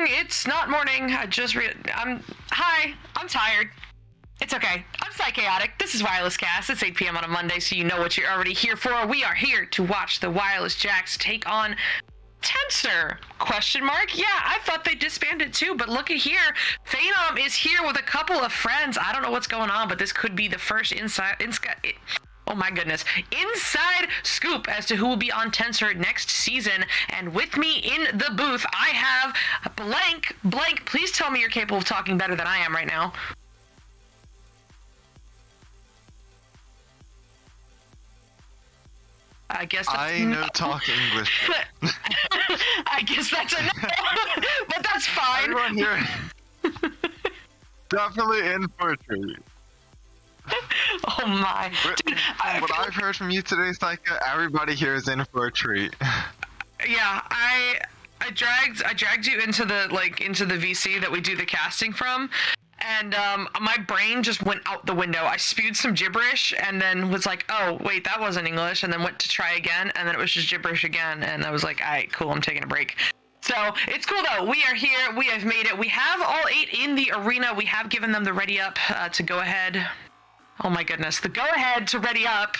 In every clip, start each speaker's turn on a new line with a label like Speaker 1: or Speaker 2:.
Speaker 1: It's not morning. I'm tired. It's okay. I'm Psychaotic. This is Wireless Cast. It's 8 p.m. on a Monday, so you know what you're already here for. We are here to watch the Wireless Jacks take on Tens0r? Yeah, I thought they disbanded too, but look at here. Phenom is here with a couple of friends. I don't know what's going on, but this could be the first inside scoop as to who will be on Tens0r next season. And with me in the booth, I have Blank. Blank, please tell me you're capable of talking better than I am right now. I guess that's
Speaker 2: I know talk English.
Speaker 1: I guess that's a no, but that's fine.
Speaker 2: Everyone here definitely in for a treat.
Speaker 1: Oh my.
Speaker 2: Dude, what I've heard from you today, Psycha, everybody here is in for a treat.
Speaker 1: Yeah, I dragged you into the VC that we do the casting from, and my brain just went out the window. I spewed some gibberish and then was like, oh wait, that wasn't English, and then went to try again, and then it was just gibberish again, and I was like, alright, cool, I'm taking a break. So it's cool though. We are here. We have made it. We have all 8 in the arena. We have given them the ready up to go ahead. Oh my goodness, the go ahead to ready up.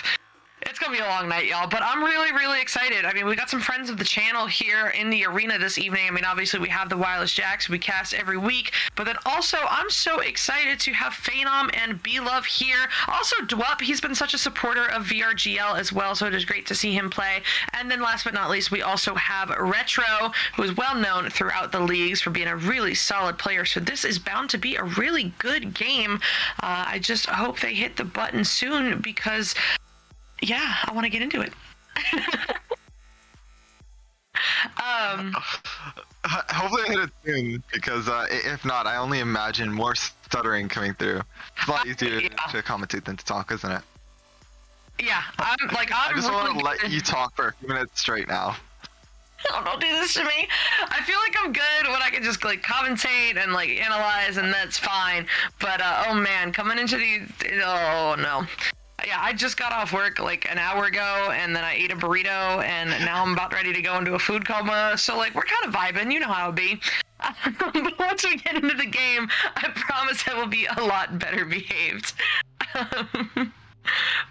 Speaker 1: It's gonna be a long night, y'all, but I'm really, really excited. I mean, we got some friends of the channel here in the arena this evening. I mean, obviously we have the Wireless Jacks we cast every week, but then also I'm so excited to have Phenom and B-Love here. Also Dwup, he's been such a supporter of VRGL as well, so it is great to see him play. And then last but not least, we also have Retro, who is well known throughout the leagues for being a really solid player, so this is bound to be a really good game. I just hope they hit the button soon because yeah, I want to get into it.
Speaker 2: Hopefully I hit it soon, because if not, I only imagine more stuttering coming through. It's a lot easier to commentate than to talk, isn't it?
Speaker 1: Yeah, I
Speaker 2: just
Speaker 1: really
Speaker 2: want to let you talk for a few minutes straight now.
Speaker 1: Oh, don't do this to me. I feel like I'm good when I can just commentate and analyze, and that's fine. But oh man, coming into oh no. Yeah, I just got off work an hour ago, and then I ate a burrito, and now I'm about ready to go into a food coma. So we're kind of vibing, you know how it be. But once we get into the game, I promise I will be a lot better behaved.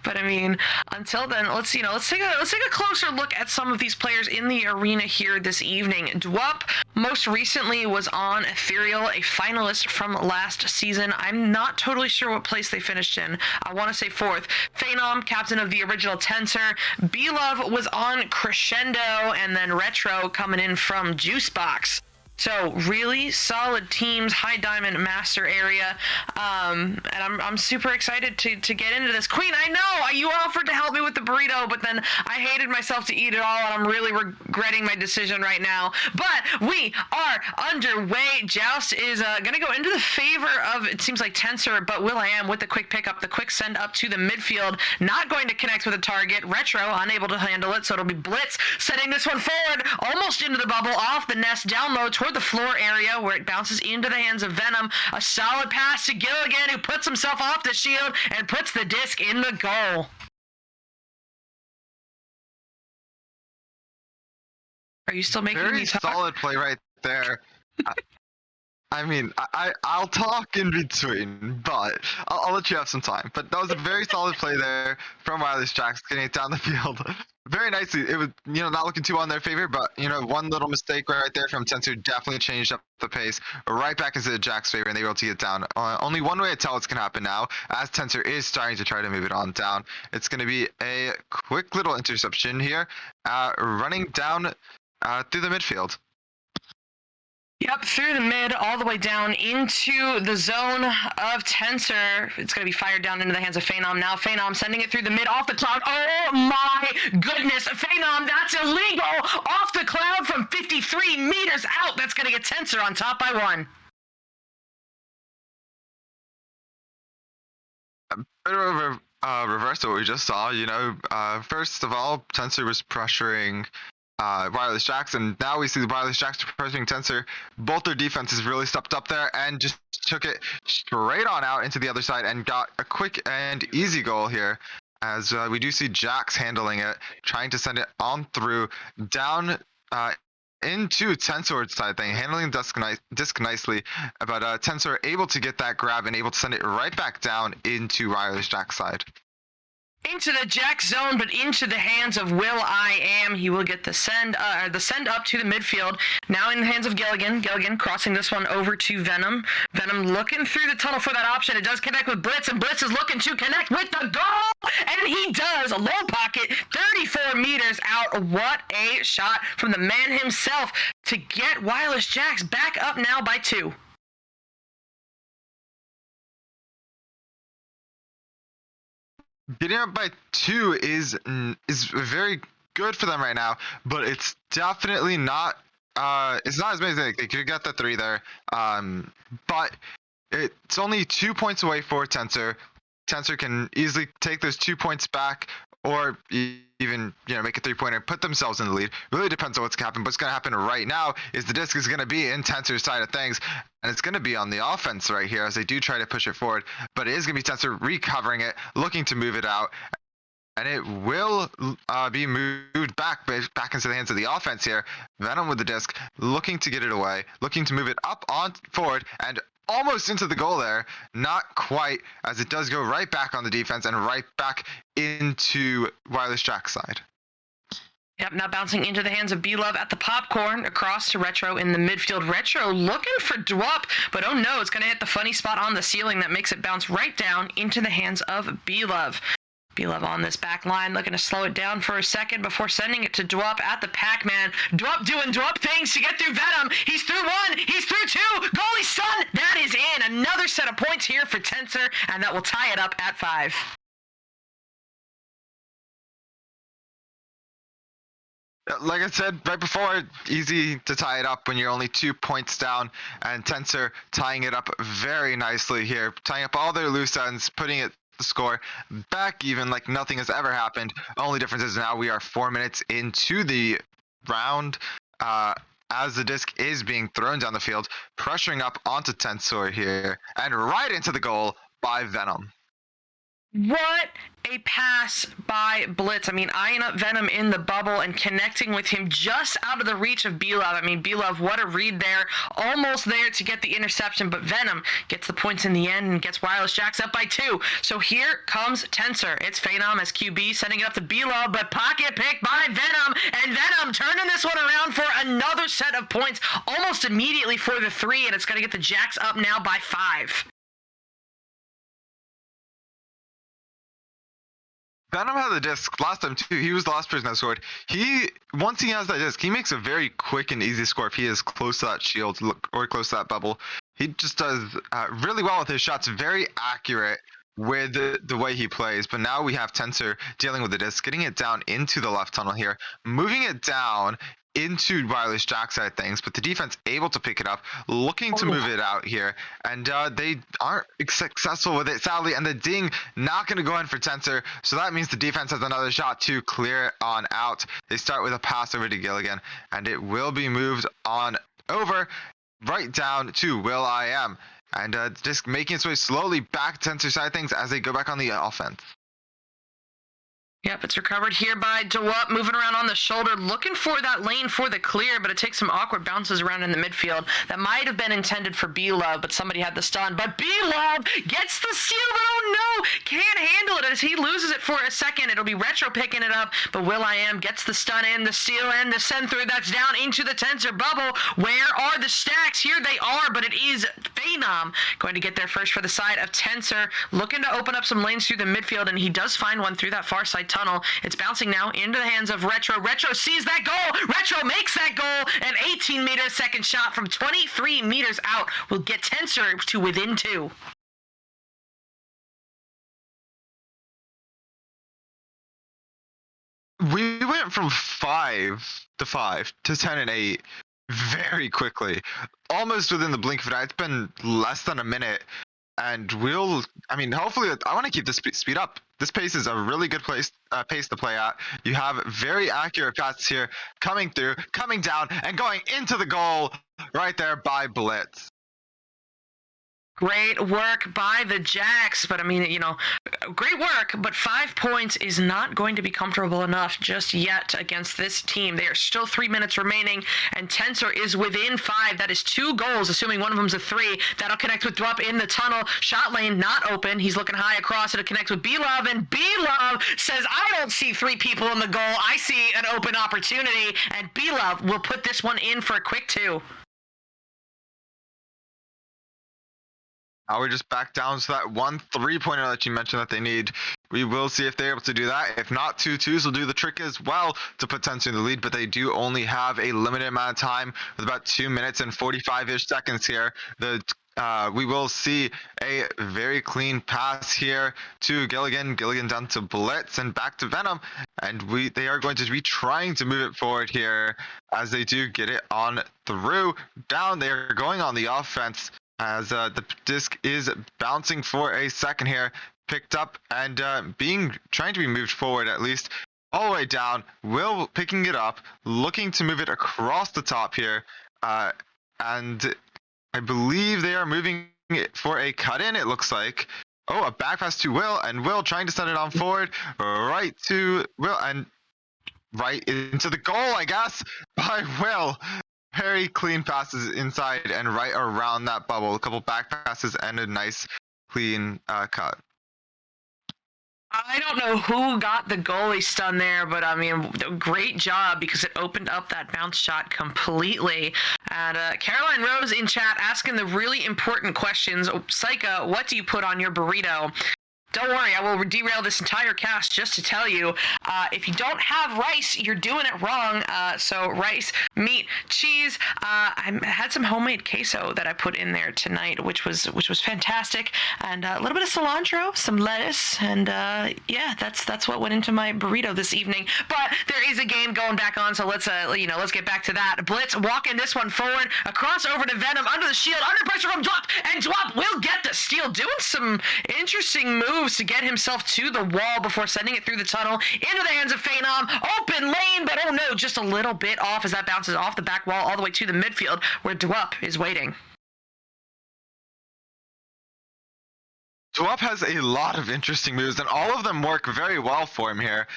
Speaker 1: But I mean, until then, let's take a closer look at some of these players in the arena here this evening. Dwup most recently was on Ethereal, a finalist from last season. I'm not totally sure what place they finished in. I want to say 4th. Phenom, captain of the original Tens0r. B-Love was on Crescendo, and then Retro coming in from Juicebox. So really solid teams, high diamond master area, and I'm super excited to get into this. Queen, I know you offered to help me with the burrito, but then I hated myself to eat it all, and I'm really regretting my decision right now. But we are underway. Joust is gonna go into the favor of, it seems like Tens0r, but will.i.am with the quick pickup, the quick send up to the midfield, not going to connect with a target. Retro unable to handle it, so it'll be Blitz setting this one forward, almost into the bubble, off the nest, down low toward the floor area where it bounces into the hands of Venom. A solid pass to Gilligan, who puts himself off the shield and puts the disc in the goal. Are you still making
Speaker 2: Very
Speaker 1: me talk?
Speaker 2: solid play right there. I mean, I'll talk in between, but I'll let you have some time. But that was a very solid play there from Wireless Jacks, getting it down the field very nicely. It was, not looking too on their favor, but one little mistake right there from Tens0r definitely changed up the pace right back into the Jacks' favor, and they were able to get down. Only one way to tell what's gonna happen now, as Tens0r is starting to try to move it on down. It's gonna be a quick little interception here, running down through the midfield.
Speaker 1: Yep, through the mid, all the way down into the zone of Tens0r. It's going to be fired down into the hands of Phenom. Now Phenom sending it through the mid, off the cloud. Oh my goodness, Phenom, that's illegal! Off the cloud from 53 meters out. That's going to get Tens0r on top by 1.
Speaker 2: A bit of a reverse of what we just saw. First of all, Tens0r was pressuring Wireless Jacks, and now we see the Wireless Jacks pressuring Tens0r. Both their defenses really stepped up there and just took it straight on out into the other side and got a quick and easy goal here, as we do see Jacks handling it, trying to send it on through down into Tens0r's side thing, handling the disc nicely, but Tens0r able to get that grab and able to send it right back down into Wireless Jack's side.
Speaker 1: Into the Jack zone, but into the hands of will.i.am. He will get the send up to the midfield. Now in the hands of Gilligan. Gilligan crossing this one over to Venom. Venom looking through the tunnel for that option. It does connect with Blitz, and Blitz is looking to connect with the goal, and he does. A low pocket, 34 meters out. What a shot from the man himself to get Wireless Jacks back up now by 2.
Speaker 2: Getting up by 2 is very good for them right now, but it's definitely not. It's not as many as they could have got the 3 there. But it's only 2 points away for Tens0r. Tens0r can easily take those 2 points back, or even make a 3-pointer, put themselves in the lead. Really depends on what's gonna happen. What's gonna happen right now is the disc is gonna be in Tens0r's side of things, and it's gonna be on the offense right here as they do try to push it forward. But it is gonna be Tens0r recovering it, looking to move it out, and it will be moved back into the hands of the offense here. Venom with the disc, looking to get it away, looking to move it up on forward, and almost into the goal there. Not quite, as it does go right back on the defense and right back into Wireless Jack's side.
Speaker 1: Yep, now bouncing into the hands of B-Love at the popcorn, across to Retro in the midfield. Retro looking for Dwup, but oh no, it's going to hit the funny spot on the ceiling that makes it bounce right down into the hands of B-Love. B-Love on this back line, looking to slow it down for a second before sending it to Dwup at the Pac-Man. Dwup doing Dwup things to get through Venom. He's through 1, he's through 2, goalie stun! That is in! Another set of points here for Tens0r, and that will tie it up at 5.
Speaker 2: Like I said right before, easy to tie it up when you're only 2 points down, and Tens0r tying it up very nicely here, tying up all their loose ends, putting it the score back even like nothing has ever happened. Only difference is now we are 4 minutes into the round, as the disc is being thrown down the field, pressuring up onto Tens0r here, and right into the goal by Venom.
Speaker 1: What a pass by Blitz. I mean, eyeing up Venom in the bubble and connecting with him just out of the reach of B-Love. I mean, B-Love, what a read there. Almost there to get the interception, but Venom gets the points in the end and gets Wireless Jacks up by 2. So here comes Tens0r. It's Phenom as QB sending it up to B-Love, but pocket pick by Venom, and Venom turning this one around for another set of points almost immediately for the 3, and it's going to get the Jacks up now by 5.
Speaker 2: Venom had the disc last time too. He was the last person that scored. Once he has that disc, he makes a very quick and easy score if he is close to that shield or close to that bubble. He just does really well with his shots, very accurate with the way he plays. But now we have Tens0r dealing with the disc, getting it down into the left tunnel here, moving it down into wireless jack side things, but the defense able to pick it up, looking to move it out here, and they aren't successful with it, sadly, and the ding not going to go in for Tens0r, so that means the defense has another shot to clear it on out. They start with a pass over to Gilligan, and it will be moved on over right down to will.i.am, and just making its way slowly back to Tens0r side things as they go back on the offense.
Speaker 1: Yep, it's recovered here by Tens0r, moving around on the shoulder, looking for that lane for the clear, but it takes some awkward bounces around in the midfield. That might have been intended for B-Love, but somebody had the stun. But B-Love gets the steal, but oh no! Can't handle it as he loses it for a second. It'll be Retro picking it up, but will.i.am gets the stun and the steal and the send through. That's down into the Tens0r bubble. Where are the stacks? Here they are, but it is Phenom going to get there first for the side of Tens0r, looking to open up some lanes through the midfield, and he does find one through that far side tunnel. It's bouncing now into the hands of Retro. Retro sees that goal. Retro makes that goal. An 18-meter second shot from 23 meters out will get Tens0r to within 2.
Speaker 2: We went from 5 to 5 to 10 and 8 very quickly, almost within the blink of an eye. It's been less than a minute, and hopefully, I want to keep this speed up. This pace is a really good pace to play at. You have very accurate passes here coming through, coming down, and going into the goal right there by Blitz.
Speaker 1: Great work by the Jacks, but great work, but 5 points is not going to be comfortable enough just yet against this team. There are still 3 minutes remaining, and Tens0r is within 5. That is 2 goals, assuming one of them's a 3. That'll connect with Dwup in the tunnel. Shot lane not open. He's looking high across. It'll connect with B-Love, and B-Love says, I don't see 3 people in the goal. I see an open opportunity, and B-Love will put this one in for a quick 2.
Speaker 2: Now we're just back down to that 1 3-pointer that you mentioned that they need. We will see if they're able to do that. If not, 2-2s will do the trick as well to put Tens0r in the lead, but they do only have a limited amount of time with about 2 minutes and 45-ish seconds here. We will see a very clean pass here to Gilligan. Gilligan down to Blitz and back to Venom. And they are going to be trying to move it forward here as they do get it on through. Down, they are going on the offense as the disc is bouncing for a second here, picked up and trying to be moved forward at least all the way down. Will picking it up, looking to move it across the top here, and I believe they are moving it for a cut in, it looks like. Oh, a back pass to Will, and Will trying to send it on forward right to Will and right into the goal, I guess, by Will. Very clean passes inside and right around that bubble. A couple back passes and a nice clean cut.
Speaker 1: I don't know who got the goalie stun there, but great job because it opened up that bounce shot completely. And Caroline Rose in chat asking the really important questions. Psycha, what do you put on your burrito? Don't worry, I will derail this entire cast just to tell you, if you don't have rice, you're doing it wrong. So rice, meat, cheese. I had some homemade queso that I put in there tonight, which was fantastic, and a little bit of cilantro, some lettuce, and that's what went into my burrito this evening. But there is a game going back on, so let's get back to that. Blitz walking this one forward, across over to Venom, under the shield, under pressure from Dwup, and Dwup will get the steal, doing some interesting moves to get himself to the wall before sending it through the tunnel into the hands of Phenom. Open lane, but oh no, just a little bit off as that bounces off the back wall all the way to the midfield where Dwup is waiting.
Speaker 2: Dwup has a lot of interesting moves, and all of them work very well for him here,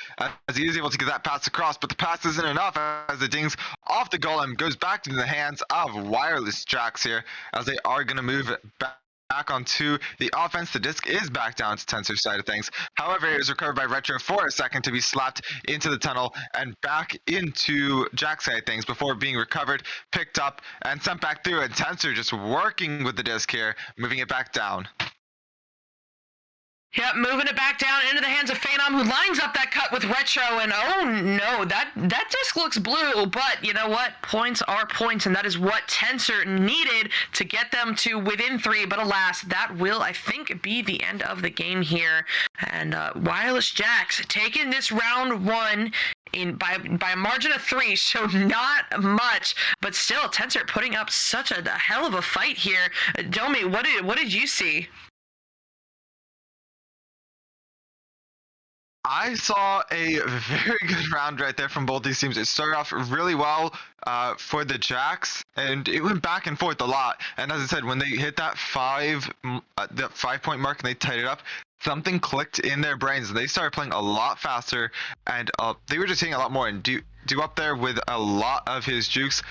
Speaker 2: as he is able to get that pass across, but the pass isn't enough as it dings off the goal and goes back into the hands of wireless jacks here, as they are going to move back onto the offense. The disc is back down to Tens0r's side of things. However, it is recovered by Retro for a second to be slapped into the tunnel and back into Jack's side of things before being recovered, picked up, and sent back through. And Tens0r just working with the disc here, moving it back down.
Speaker 1: Yep, moving it back down into the hands of Phenom. Phenom, who lines up that cut with Retro, and oh no, that disc looks blue, but you know what? Points are points, and that is what Tens0r needed to get them to within 3, but alas, that will, I think, be the end of the game here. And Wireless Jacks taking this round 1 by a margin of 3, so not much, but still Tens0r putting up such a hell of a fight here. Domi, what did you see?
Speaker 2: I saw a very good round right there from both these teams. It started off really well for the Jacks, and it went back and forth a lot. And as I said, when they hit that 5-point mark and they tied it up, something clicked in their brains. They started playing a lot faster, and they were just hitting a lot more. And do up there with a lot of his jukes,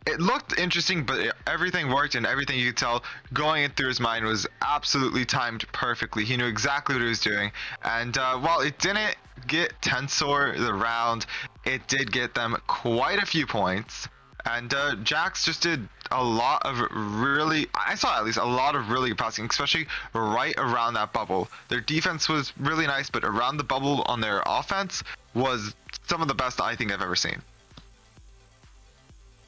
Speaker 2: it looked interesting, but everything worked, and everything you could tell going through his mind was absolutely timed perfectly. He knew exactly what he was doing. And while it didn't get Tens0r the round, it did get them quite a few points. And Jax just did a lot of I saw at least a lot of really good passing, especially right around that bubble. Their defense was really nice, but around the bubble on their offense was some of the best I think I've ever seen.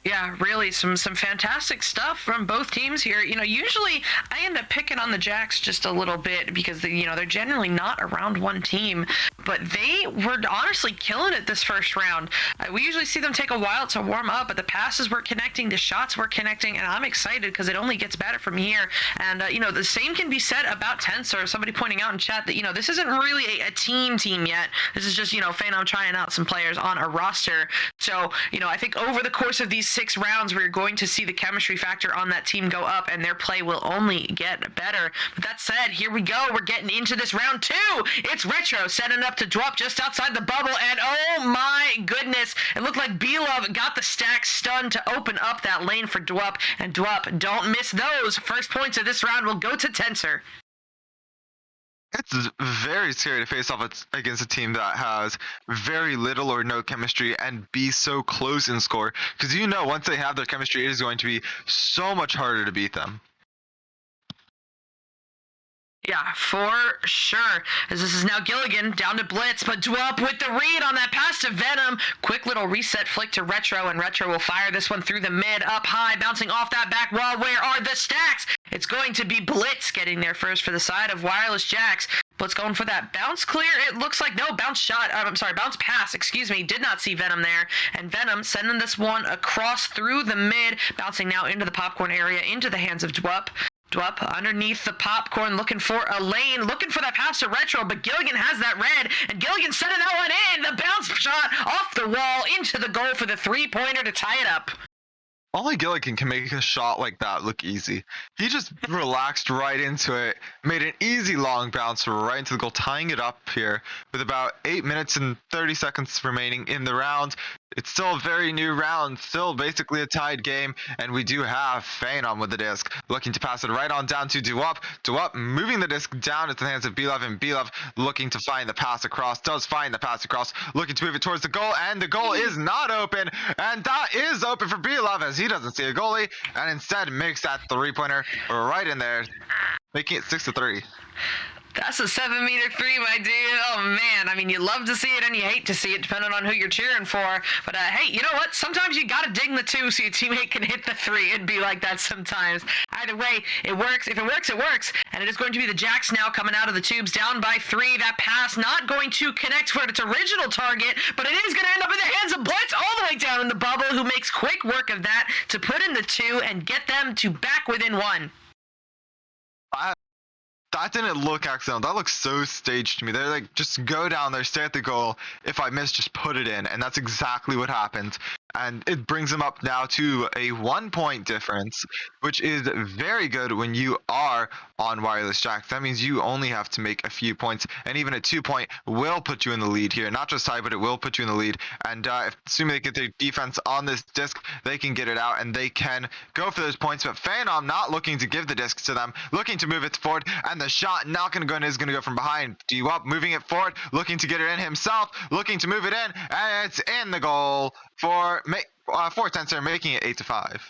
Speaker 1: Yeah, really, some fantastic stuff from both teams here. You know, usually I end up picking on the Jacks just a little bit because they're generally not a round 1 team, but they were honestly killing it this first round. We usually see them take a while to warm up, but the passes were connecting, the shots were connecting, and I'm excited because it only gets better from here. And the same can be said about Tens0r. Somebody pointing out in chat that this isn't really a team yet. This is just Phenom trying out some players on a roster. So I think over the course of these 6 rounds, we're going to see the chemistry factor on that team go up, and their play will only get better. But that said, here we go. We're getting into this round 2. It's Retro setting up to drop just outside the bubble, and oh my goodness, it looked like B-Love got the stack stun to open up that lane for Dwup, and Dwup, don't miss those. First points of this round will go to Tens0r.
Speaker 2: It's very scary to face off against a team that has very little or no chemistry and be so close in score, because once they have their chemistry, it is going to be so much harder to beat them.
Speaker 1: Yeah, for sure. As this is now Gilligan down to Blitz, but Dwup with the read on that pass to Venom. Quick little reset flick to Retro, and Retro will fire this one through the mid, up high, bouncing off that back wall. Where are the stacks? It's going to be Blitz getting there first for the side of Wireless Jacks. Blitz going for that bounce clear. It looks like no bounce shot. Bounce pass. Excuse me. Did not see Venom there. And Venom sending this one across through the mid, bouncing now into the popcorn area, into the hands of Dwup. Dwup underneath the popcorn, looking for a lane, looking for that pass to Retro, but Gilligan has that red, and Gilligan sending that one in. The bounce shot off the wall into the goal for the 3-pointer to tie it up.
Speaker 2: Only Gilligan can make a shot like that look easy. He just relaxed right into it, made an easy long bounce right into the goal, tying it up here with about 8 minutes and 30 seconds remaining in the round. It's still a very new round, still basically a tied game, and we do have Phenom with the disc, looking to pass it right on down to Dwup. Dwup moving the disc down into the hands of B-Love, and B-Love looking to find the pass across, does find the pass across, looking to move it towards the goal, and the goal is not open, and that is open for B-Love as he doesn't see a goalie, and instead makes that 3-pointer right in there, making it 6-3.
Speaker 1: That's a 7-meter 3, my dude. Oh, man. I mean, you love to see it and you hate to see it, depending on who you're cheering for. But, hey, you know what? Sometimes you got to ding the 2 so your teammate can hit the 3. It'd be like that sometimes. Either way, it works. If it works, it works. And it is going to be the Jacks now coming out of the tubes down by 3. That pass not going to connect for its original target, but it is going to end up in the hands of Blitz all the way down in the bubble, who makes quick work of that to put in the 2 and get them to back within 1.
Speaker 2: That didn't look accidental. That looks so staged to me. They're like, just go down there, stay at the goal. If I miss, just put it in. And that's exactly what happened. And it brings them up now to a 1-point difference, which is very good when you are on Wireless Jacks. That means you only have to make a few points, and even a 2-point will put you in the lead here. Not just tie, but it will put you in the lead. And assuming they get their defense on this disc, they can get it out, and they can go for those points. But Phenom not looking to give the disc to them, looking to move it forward, and the shot not going to go in, is going to go from behind. Dwup moving it forward, looking to get it in himself, looking to move it in, and it's in the goal for Tens0r, making it 8-5.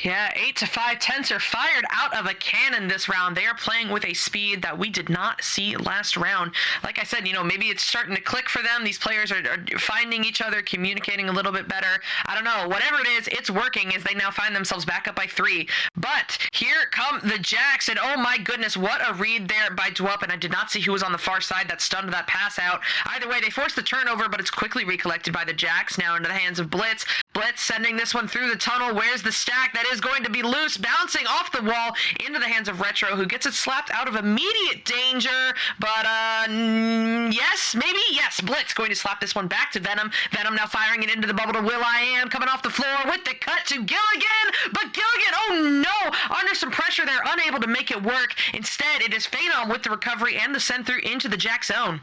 Speaker 1: Yeah, 8-5. Tens0r fired out of a cannon this round. They are playing with a speed that we did not see last round. Like I said, maybe it's starting to click for them. These players are finding each other, communicating a little bit better. I don't know. Whatever it is, it's working as they now find themselves back up by 3. But here come the Jacks, and oh my goodness, what a read there by Dwup, and I did not see who was on the far side that stunned that pass out. Either way, they forced the turnover, but it's quickly recollected by the Jacks now into the hands of Blitz. Blitz sending this one through the tunnel. Where's the stack? That is going to be loose, bouncing off the wall into the hands of Retro, who gets it slapped out of immediate danger. But, yes, maybe? Yes, Blitz going to slap this one back to Venom. Venom now firing it into the bubble to will.i.am, coming off the floor with the cut to Gilligan. But Gilligan, oh no, under some pressure, they're unable to make it work. Instead, it is Phenom with the recovery and the send through into the Jack zone.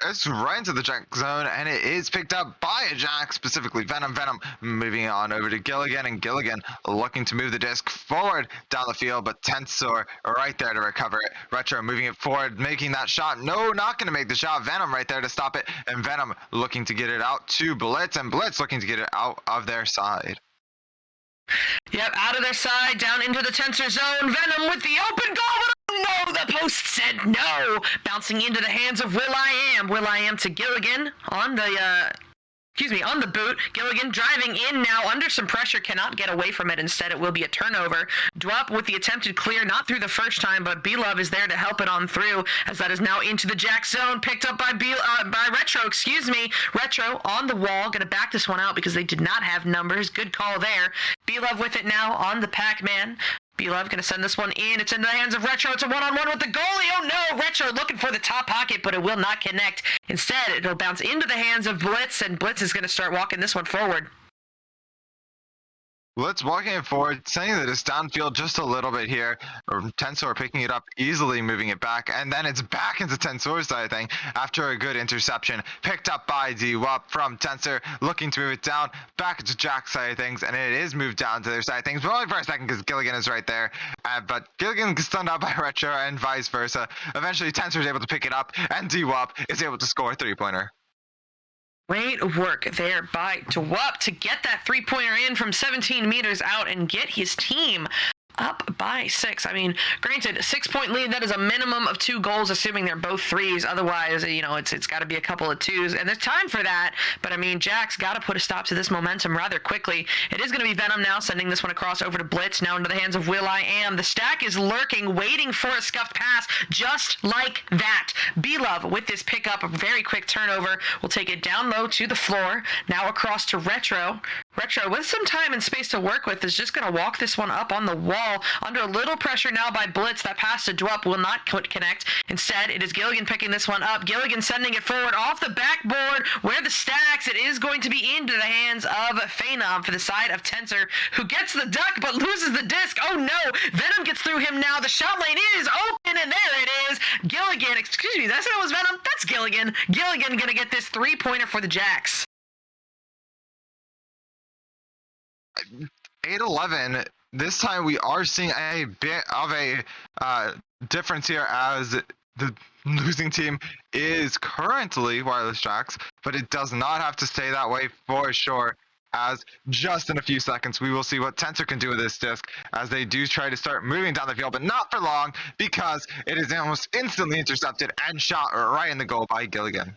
Speaker 2: It's right into the Jack zone, and it is picked up by a Jack, specifically Venom. Venom moving on over to Gilligan, and Gilligan looking to move the disc forward down the field, but Tens0r right there to recover it. Retro moving it forward, making that shot. No, not going to make the shot. Venom right there to stop it, and Venom looking to get it out to Blitz, and Blitz looking to get it out of their side.
Speaker 1: Yep, out of their side, down into the Tens0r zone. Venom with the open goal, but no, the post said no. Bouncing into the hands of will.i.am. will.i.am to Gilligan on the boot. Gilligan driving in now under some pressure, cannot get away from it. Instead, it will be a turnover. Dwup with the attempted clear, not through the first time, but B-Love is there to help it on through, as that is now into the Jack zone, picked up by Retro, Retro on the wall, gonna back this one out because they did not have numbers. Good call there. B-Love with it now on the Pac-Man. B-Love gonna send this one in. It's into the hands of Retro. It's a one-on-one with the goalie. Oh no! Retro looking for the top pocket, but it will not connect. Instead, it'll bounce into the hands of Blitz, and Blitz is gonna start walking this one forward.
Speaker 2: Blitz walking it forward, sending it downfield just a little bit here. Tens0r picking it up easily, moving it back, and then it's back into Tens0r's side thing after a good interception. Picked up by Dwup from Tens0r, looking to move it down, back into Jack's side of things, and it is moved down to their side of things, but only for a second because Gilligan is right there. But Gilligan gets stunned out by Retro and vice versa. Eventually, Tens0r is able to pick it up, and Dwup is able to score a 3-pointer.
Speaker 1: Great work there by Dwup to get that 3-pointer in from 17 meters out and get his team up by 6. I mean, granted, a 6-point lead, that is a minimum of 2 goals, assuming they're both 3s. Otherwise, it's got to be a couple of 2s, and there's time for that. But I mean, Jack's got to put a stop to this momentum rather quickly. It is going to be Venom now, sending this one across over to Blitz, now into the hands of will.i.am. The stack is lurking, waiting for a scuffed pass, just like that. B-Love with this pickup, a very quick turnover, will take it down low to the floor, now across to Retro. Retro, with some time and space to work with, is just going to walk this one up on the wall. Under a little pressure now by Blitz. That pass to Dwup will not connect. Instead, it is Gilligan picking this one up. Gilligan sending it forward off the backboard where the stacks. It is going to be into the hands of Phenom for the side of Tens0r, who gets the duck but loses the disc. Oh no! Venom gets through him now. The shot lane is open, and there it is. Gilligan, excuse me, that's what it was Venom? That's Gilligan. Gilligan gonna get this 3-pointer for the Jacks.
Speaker 2: 8-11. This time we are seeing a bit of a difference here, as the losing team is currently Wireless Jacks, but it does not have to stay that way for sure, as just in a few seconds we will see what Tens0r can do with this disc, as they do try to start moving down the field, but not for long, because it is almost instantly intercepted and shot right in the goal by Gilligan.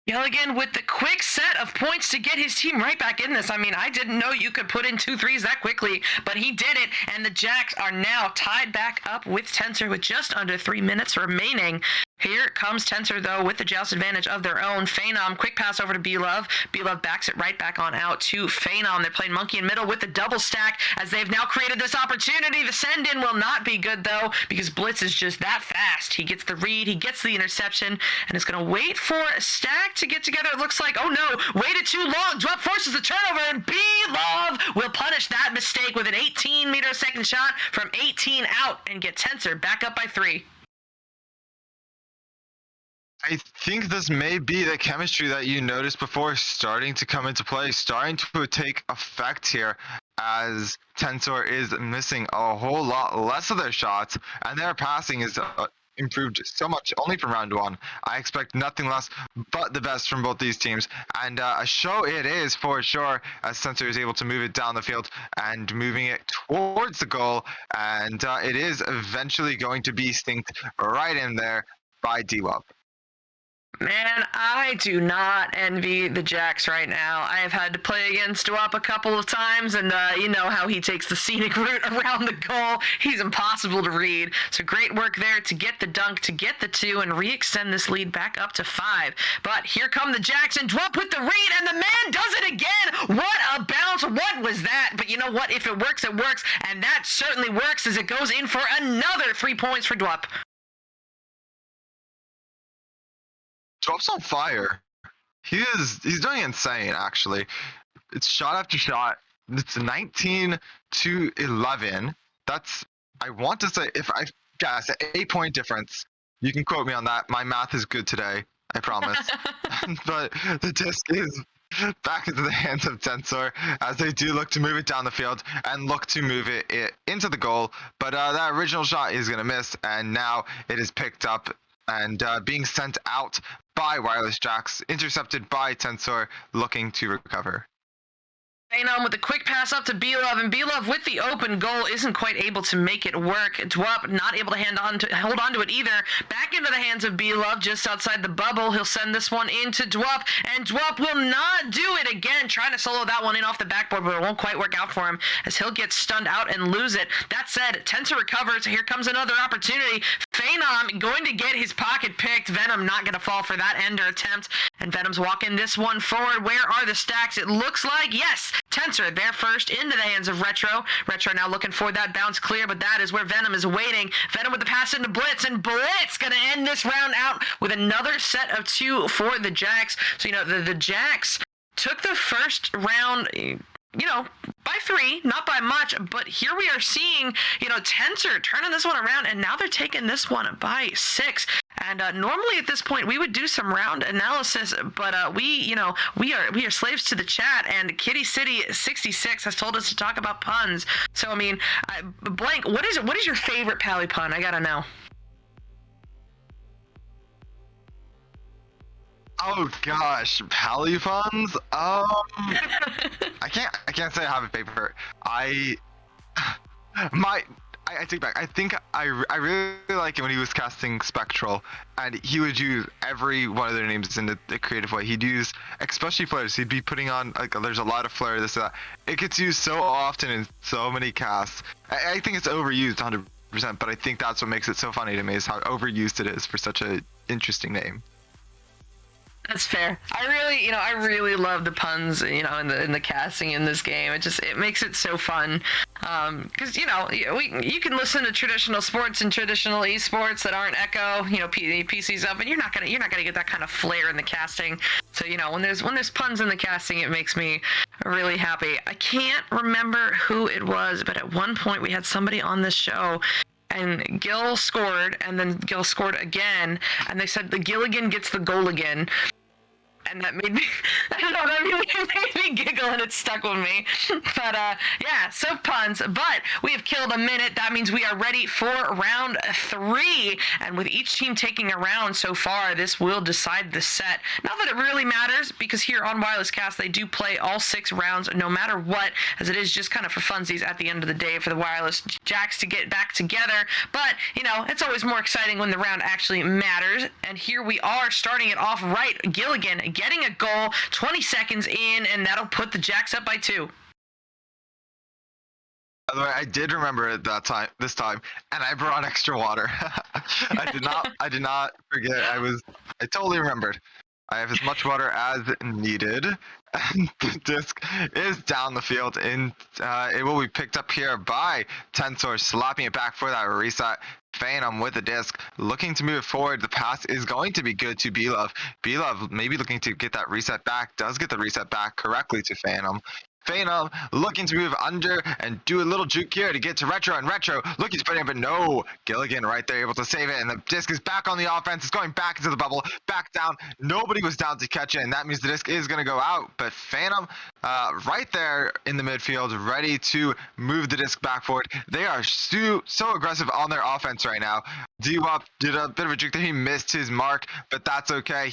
Speaker 1: Gilligan with the quick set of points to get his team right back in this. I mean, I didn't know you could put in 2 threes that quickly, but he did it, and the Jacks are now tied back up with Tens0r with just under 3 minutes remaining. Here comes Tens0r, though, with the joust advantage of their own. Phenom, quick pass over to B-Love. B-Love backs it right back on out to Phenom. They're playing monkey in middle with the double stack, as they've now created this opportunity. The send-in will not be good, though, because Blitz is just that fast. He gets the read, he gets the interception, and is going to wait for a stack to get together. It looks like, oh no, waited too long. Dwup forces the turnover, and B-Love will punish that mistake with an 18-meter second shot from 18 out and get Tens0r back up by 3.
Speaker 2: I think this may be the chemistry that you noticed before starting to come into play, starting to take effect here, as Tens0r is missing a whole lot less of their shots, and their passing is improved so much only from round one. I expect nothing less but the best from both these teams, and a show it is for sure, as Tens0r is able to move it down the field and moving it towards the goal, and it is eventually going to be stinked right in there by D-Wop.
Speaker 1: Man, I do not envy the Jacks right now. I have had to play against Dwap a couple of times, and you know how he takes the scenic route around the goal. He's impossible to read. So great work there to get the dunk, to get the 2, and re-extend this lead back up to 5. But here come the Jacks, and Dwap with the read, and the man does it again! What a bounce! What was that? But you know what? If it works, it works, and that certainly works as it goes in for another 3 points for Dwap.
Speaker 2: Drop's on fire. He's doing insane actually. It's shot after shot. It's 19 to 11. That's, I want to say, if I guess, an 8-point difference. You can quote me on that. My math is good today, I promise. But the disc is back into the hands of Tens0r as they do look to move it down the field and look to move it into the goal. But that original shot is going to miss, and now it is picked up and being sent out by Wireless Jacks, intercepted by Tens0r, looking to recover.
Speaker 1: Tens0r with a quick pass up to B-Love, and B-Love with the open goal isn't quite able to make it work. Dwap not able to hold on to it either. Back into the hands of B-Love just outside the bubble. He'll send this one into Dwap, and Dwap will not do it again. Trying to solo that one in off the backboard, but it won't quite work out for him as he'll get stunned out and lose it. That said, Tens0r recovers. Here comes another opportunity. Phenom going to get his pocket picked. Venom not going to fall for that ender attempt, and Venom's walking this one forward. Where are the stacks? It looks like, yes, Tens0r there first into the hands of Retro. Retro now looking for that bounce clear, but that is where Venom is waiting. Venom with the pass into Blitz, and Blitz gonna end this round out with another set of 2 for the Jacks. So, you know, the Jacks took the first round, you know, by 3, not by much, but here we are seeing, you know, Tens0r turning this one around, and now they're taking this one by 6. And normally at this point we would do some round analysis, but we are slaves to the chat, and Kitty City 66 has told us to talk about puns. So I mean, Blank, what is your favorite Pally pun? I gotta know.
Speaker 2: Oh gosh, Pally puns. I can't say I have a favorite. I take back. I think I really like it when he was casting Spectral, and he would use every one of their names in the creative way. He'd use, especially flares. He'd be putting on, like, there's a lot of flare, this and that. It gets used so often in so many casts. I think it's overused 100%, but I think that's what makes it so funny to me, is how overused it is for such an interesting name.
Speaker 1: That's fair. I really love the puns, you know, in the casting in this game. It makes it so fun. Because, you know, you can listen to traditional sports and traditional esports that aren't Echo, you know, PC stuff, and you're not gonna get that kind of flair in the casting. So, you know, when there's puns in the casting, it makes me really happy. I can't remember who it was, but at one point we had somebody on this show, and Gil scored, and then Gil scored again, and they said the Gilligan gets the goal again. And that made me, I don't know, that made me giggle, and it stuck with me. But yeah, so puns. But we have killed a minute. That means we are ready for round 3. And with each team taking a round so far, this will decide the set. Not that it really matters, because here on Wireless Cast, they do play all 6 rounds no matter what, as it is just kind of for funsies at the end of the day for the Wireless Jacks to get back together. But, you know, it's always more exciting when the round actually matters. And here we are starting it off right. Gilligan getting a goal 20 seconds in, and that'll put the Jacks up by 2.
Speaker 2: By the way, I did remember it this time, and I brought extra water. I did not forget. I totally remembered. I have as much water as needed. And the disc is down the field, and it will be picked up here by Tens0r, slapping it back for that reset. Phenom with the disc, looking to move it forward. The pass is going to be good to B-Love. B-Love maybe looking to get that reset back, does get the reset back correctly to Phenom. Phenom looking to move under and do a little juke here to get to Retro, and Retro looking to put in, but no, Gilligan right there able to save it, and the disc is back on the offense. It's going back into the bubble, back down. Nobody was down to catch it, and that means the disc is going to go out. But Phenom right there in the midfield, ready to move the disc back forward. They are so aggressive on their offense right now. D-Wop did a bit of a juke there. He missed his mark, but that's okay.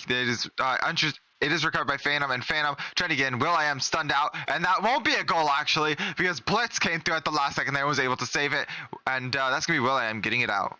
Speaker 2: It is recovered by Phenom, and Phenom trying to get in. will.i.am stunned out, and that won't be a goal actually, because Blitz came through at the last second there and was able to save it, and that's going to be will.i.am getting it out.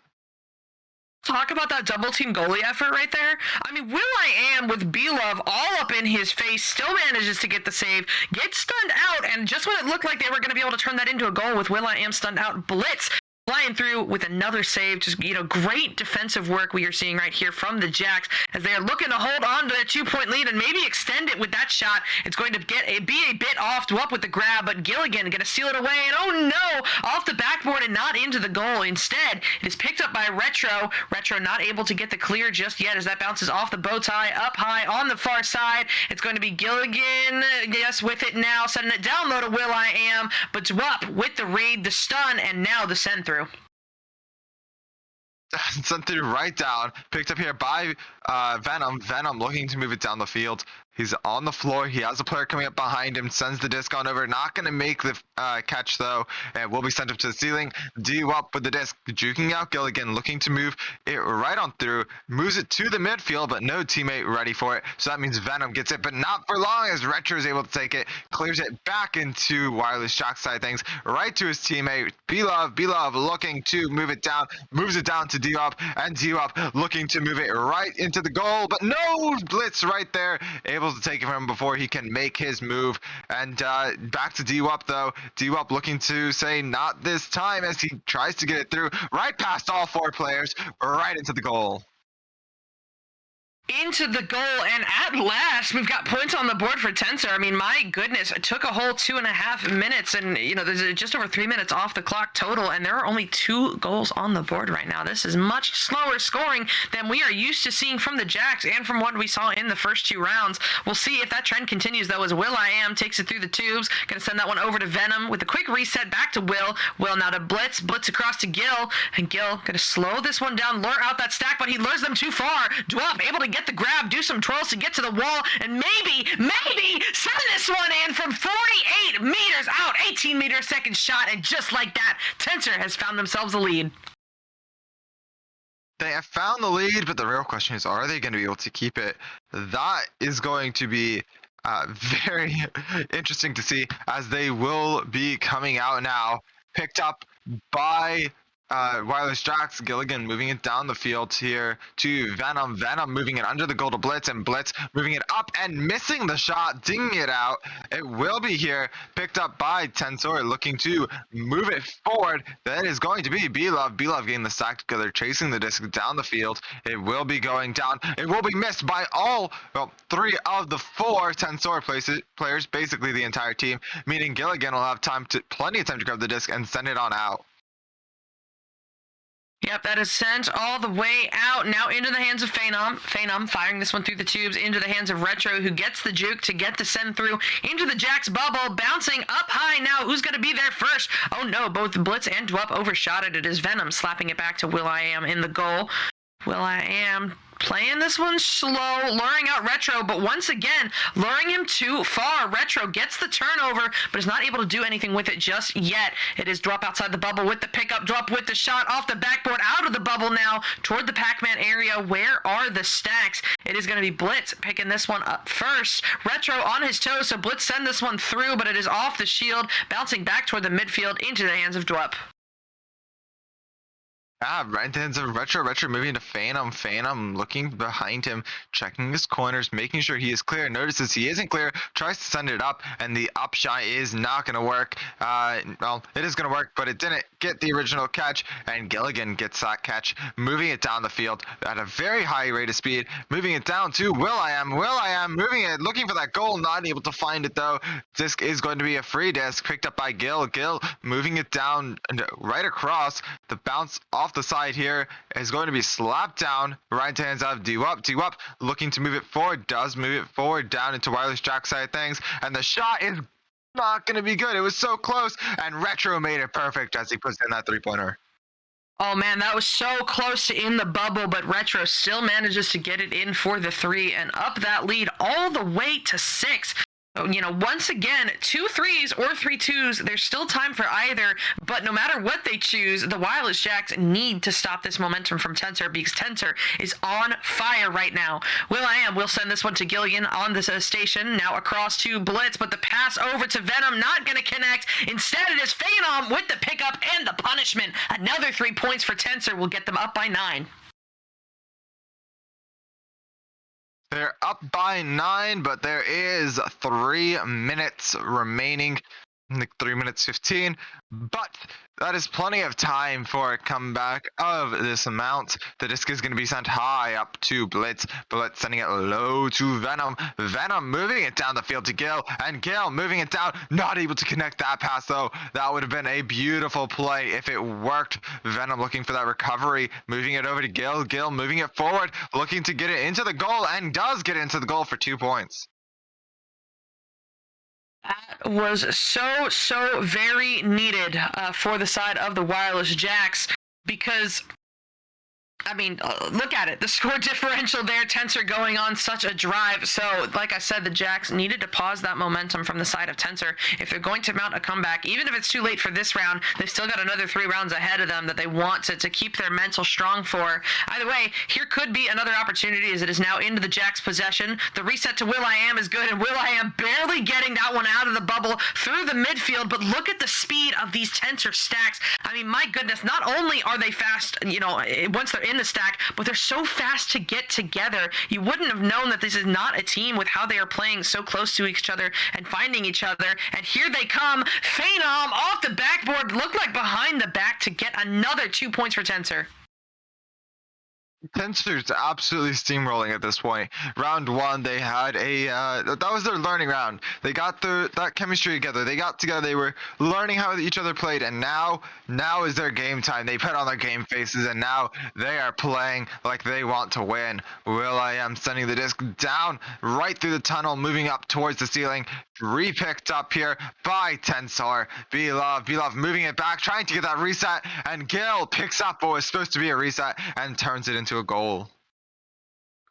Speaker 1: Talk about that double team goalie effort right there. I mean, will.i.am with B-Love all up in his face still manages to get the save, gets stunned out, and just when it looked like they were going to be able to turn that into a goal with will.i.am stunned out, Blitz flying through with another save. Just, great defensive work we are seeing right here from the Jacks as they are looking to hold on to their 2-point lead and maybe extend it with that shot. It's going to be a bit off to up with the grab, but Gilligan going to seal it away, and oh no, off the backboard and not into the goal. Instead, it is picked up by Retro. Retro not able to get the clear just yet as that bounces off the bow tie up high on the far side. It's going to be Gilligan, yes, with it now, sending it down low to will.i.am, but Dwup with the read, the stun, and now the send through.
Speaker 2: Sent through right down, picked up here by Venom. Venom looking to move it down the field. He's on the floor. He has a player coming up behind him. Sends the disc on over. Not going to make the catch, though. And will be sent up to the ceiling. D-Wop with the disc. Juking out Gilligan. Looking to move it right on through. Moves it to the midfield, but no teammate ready for it. So that means Venom gets it, but not for long as Retro is able to take it. Clears it back into Wireless Shock side things. Right to his teammate. B-Love looking to move it down. Moves it down to D-Wop. And D-Wop looking to move it right into the goal. But no! Blitz right there. Able to take it from him before he can make his move. And back to D-Wop though. D-Wop looking to say not this time as he tries to get it through right past all 4 players, right into the goal.
Speaker 1: Into the goal, and at last we've got points on the board for Tens0r. I mean, my goodness, it took a whole 2.5 minutes, and there's just over 3 minutes off the clock total, and there are only 2 goals on the board right now. This is much slower scoring than we are used to seeing from the Jacks and from what we saw in the first 2 rounds. We'll see if that trend continues though, as will.i.am takes it through the tubes. Gonna send that one over to Venom with a quick reset back to Will now to Blitz across to Gil, and Gil gonna slow this one down, lure out that stack, but he lures them too far. Dwup able to get the grab, do some twirls to get to the wall, and maybe send this one in from 48 meters out. 18-meter second shot, and just like that, Tens0r has found themselves a lead.
Speaker 2: They have found the lead, but the real question is, are they going to be able to keep it? That is going to be very interesting to see, as they will be coming out now, picked up by Wireless Jacks. Gilligan moving it down the field here to Venom. Venom moving it under the goal to Blitz, and Blitz moving it up and missing the shot, dinging it out. It will be here, picked up by Tens0r, looking to move it forward. That is going to be B-Love. B-Love getting the stack together, chasing the disc down the field. It will be going down. It will be missed by 3 of the 4 Tens0r players, basically the entire team, meaning Gilligan will have plenty of time to grab the disc and send it on out.
Speaker 1: Yep, that is sent all the way out, now into the hands of Phenom. Phenom firing this one through the tubes into the hands of Retro, who gets the juke to get the send through into the Jack's bubble, bouncing up high now. Who's going to be there first? Oh no, both Blitz and Dwup overshot it. It is Venom slapping it back to will.i.am in the goal. will.i.am playing this one slow, luring out Retro, but once again, luring him too far. Retro gets the turnover, but is not able to do anything with it just yet. It is Dwup outside the bubble with the pickup, Dwup with the shot off the backboard, out of the bubble now, toward the Pac-Man area. Where are the stacks? It is going to be Blitz picking this one up first. Retro on his toes, so Blitz send this one through, but it is off the shield, bouncing back toward the midfield into the hands of Dwup.
Speaker 2: Right into the hands of Retro moving to Phenom. Phenom looking behind him, checking his corners, making sure he is clear. Notices he isn't clear, tries to send it up, and the up shot is not going to work. Well, it is going to work, but it didn't get the original catch, and Gilligan gets that catch, moving it down the field at a very high rate of speed, moving it down to will.i.am. will.i.am moving it, looking for that goal, not able to find it though. Disc is going to be a free disc, picked up by Gil. Gil moving it down and right across. The bounce off the side here is going to be slapped down right into the hands of D-Wop. D-Wop looking to move it forward, does move it forward down into Wireless Jack side things, and the shot is not going to be good. It was so close, and Retro made it perfect as he puts in that three-pointer.
Speaker 1: Oh man, that was so close to in the bubble, but Retro still manages to get it in for the three and up that lead all the way to 6. Once again, 2 threes or 3 twos, there's still time for either, but no matter what they choose, the Wireless Jacks need to stop this momentum from Tens0r because Tens0r is on fire right now. will.i.am will send this one to Gillian on this station, now across to Blitz, but the pass over to Venom not going to connect. Instead, it is Phenom with the pickup and the punishment. Another 3 points for Tens0r will get them up by 9.
Speaker 2: They're up by 9, but there is 3 minutes remaining. Like 3 minutes 15, but that is plenty of time for a comeback of this amount. The disc is going to be sent high up to Blitz. Blitz sending it low to Venom. Venom moving it down the field to Gil, and Gil moving it down. Not able to connect that pass though. That would have been a beautiful play if it worked. Venom looking for that recovery, moving it over to Gil. Gil moving it forward, looking to get it into the goal, and does get into the goal for 2 points.
Speaker 1: That was so very needed for the side of the Wireless Jacks because, I mean, look at it. The score differential there, Tens0r going on such a drive. So, like I said, the Jacks needed to pause that momentum from the side of Tens0r. If they're going to mount a comeback, even if it's too late for this round, they've still got another 3 rounds ahead of them that they want to keep their mental strong for. Either way, here could be another opportunity as it is now into the Jacks' possession. The reset to will.i.am is good, and will.i.am barely getting that one out of the bubble through the midfield. But look at the speed of these Tens0r stacks. I mean, my goodness, not only are they fast, once they're in the stack, but they're so fast to get together. You wouldn't have known that this is not a team with how they are playing so close to each other and finding each other. And here they come. Phenom off the backboard, looked like behind the back to get another 2 points for Tens0r.
Speaker 2: Tens0r's absolutely steamrolling at this point. Round 1, they had that was their learning round. They got that chemistry together. They got together. They were learning how each other played, and now is their game time. They put on their game faces, and now they are playing like they want to win. will.i.am sending the disc down right through the tunnel, moving up towards the ceiling. Repicked up here by Tens0r. Belove moving it back, trying to get that reset, and Gil picks up what was supposed to be a reset and turns it into a goal.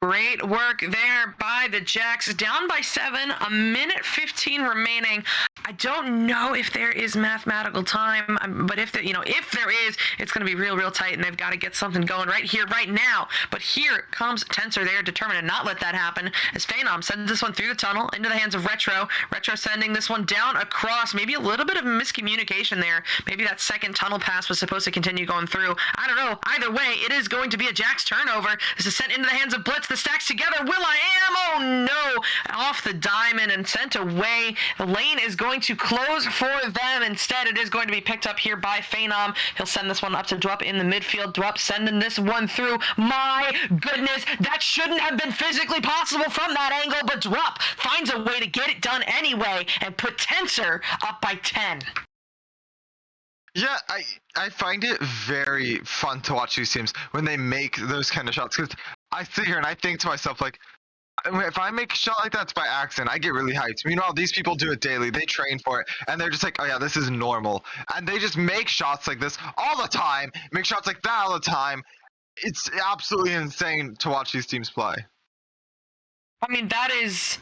Speaker 1: Great work there by the Jacks. Down by 7, a minute 15 remaining. I don't know if there is mathematical time, but if there is, it's going to be real tight, and they've got to get something going right here, right now. But here comes Tens0r. They are determined to not let that happen as Phenom sends this one through the tunnel into the hands of Retro. Retro sending this one down across. Maybe a little bit of miscommunication there. Maybe that second tunnel pass was supposed to continue going through. I don't know. Either way, it is going to be a Jacks turnover. This is sent into the hands of Blitz. The stacks together. will.i.am, oh no, off the diamond and sent away. The lane is going to close for them. Instead, it is going to be picked up here by Phenom. He'll send this one up to Dwup in the midfield. Dwup sending this one through. My goodness, that shouldn't have been physically possible from that angle, but Dwup finds a way to get it done anyway and put Tens0r up by 10.
Speaker 2: Yeah, I find it very fun to watch these teams when they make those kind of shots, because I sit here and I think to myself, like, if I make a shot like that, it's by accident. I get really hyped. Meanwhile, these people do it daily. They train for it, and they're just like, oh yeah, this is normal. And they just make shots like this all the time, make shots like that all the time. It's absolutely insane to watch these teams play.
Speaker 1: I mean, that is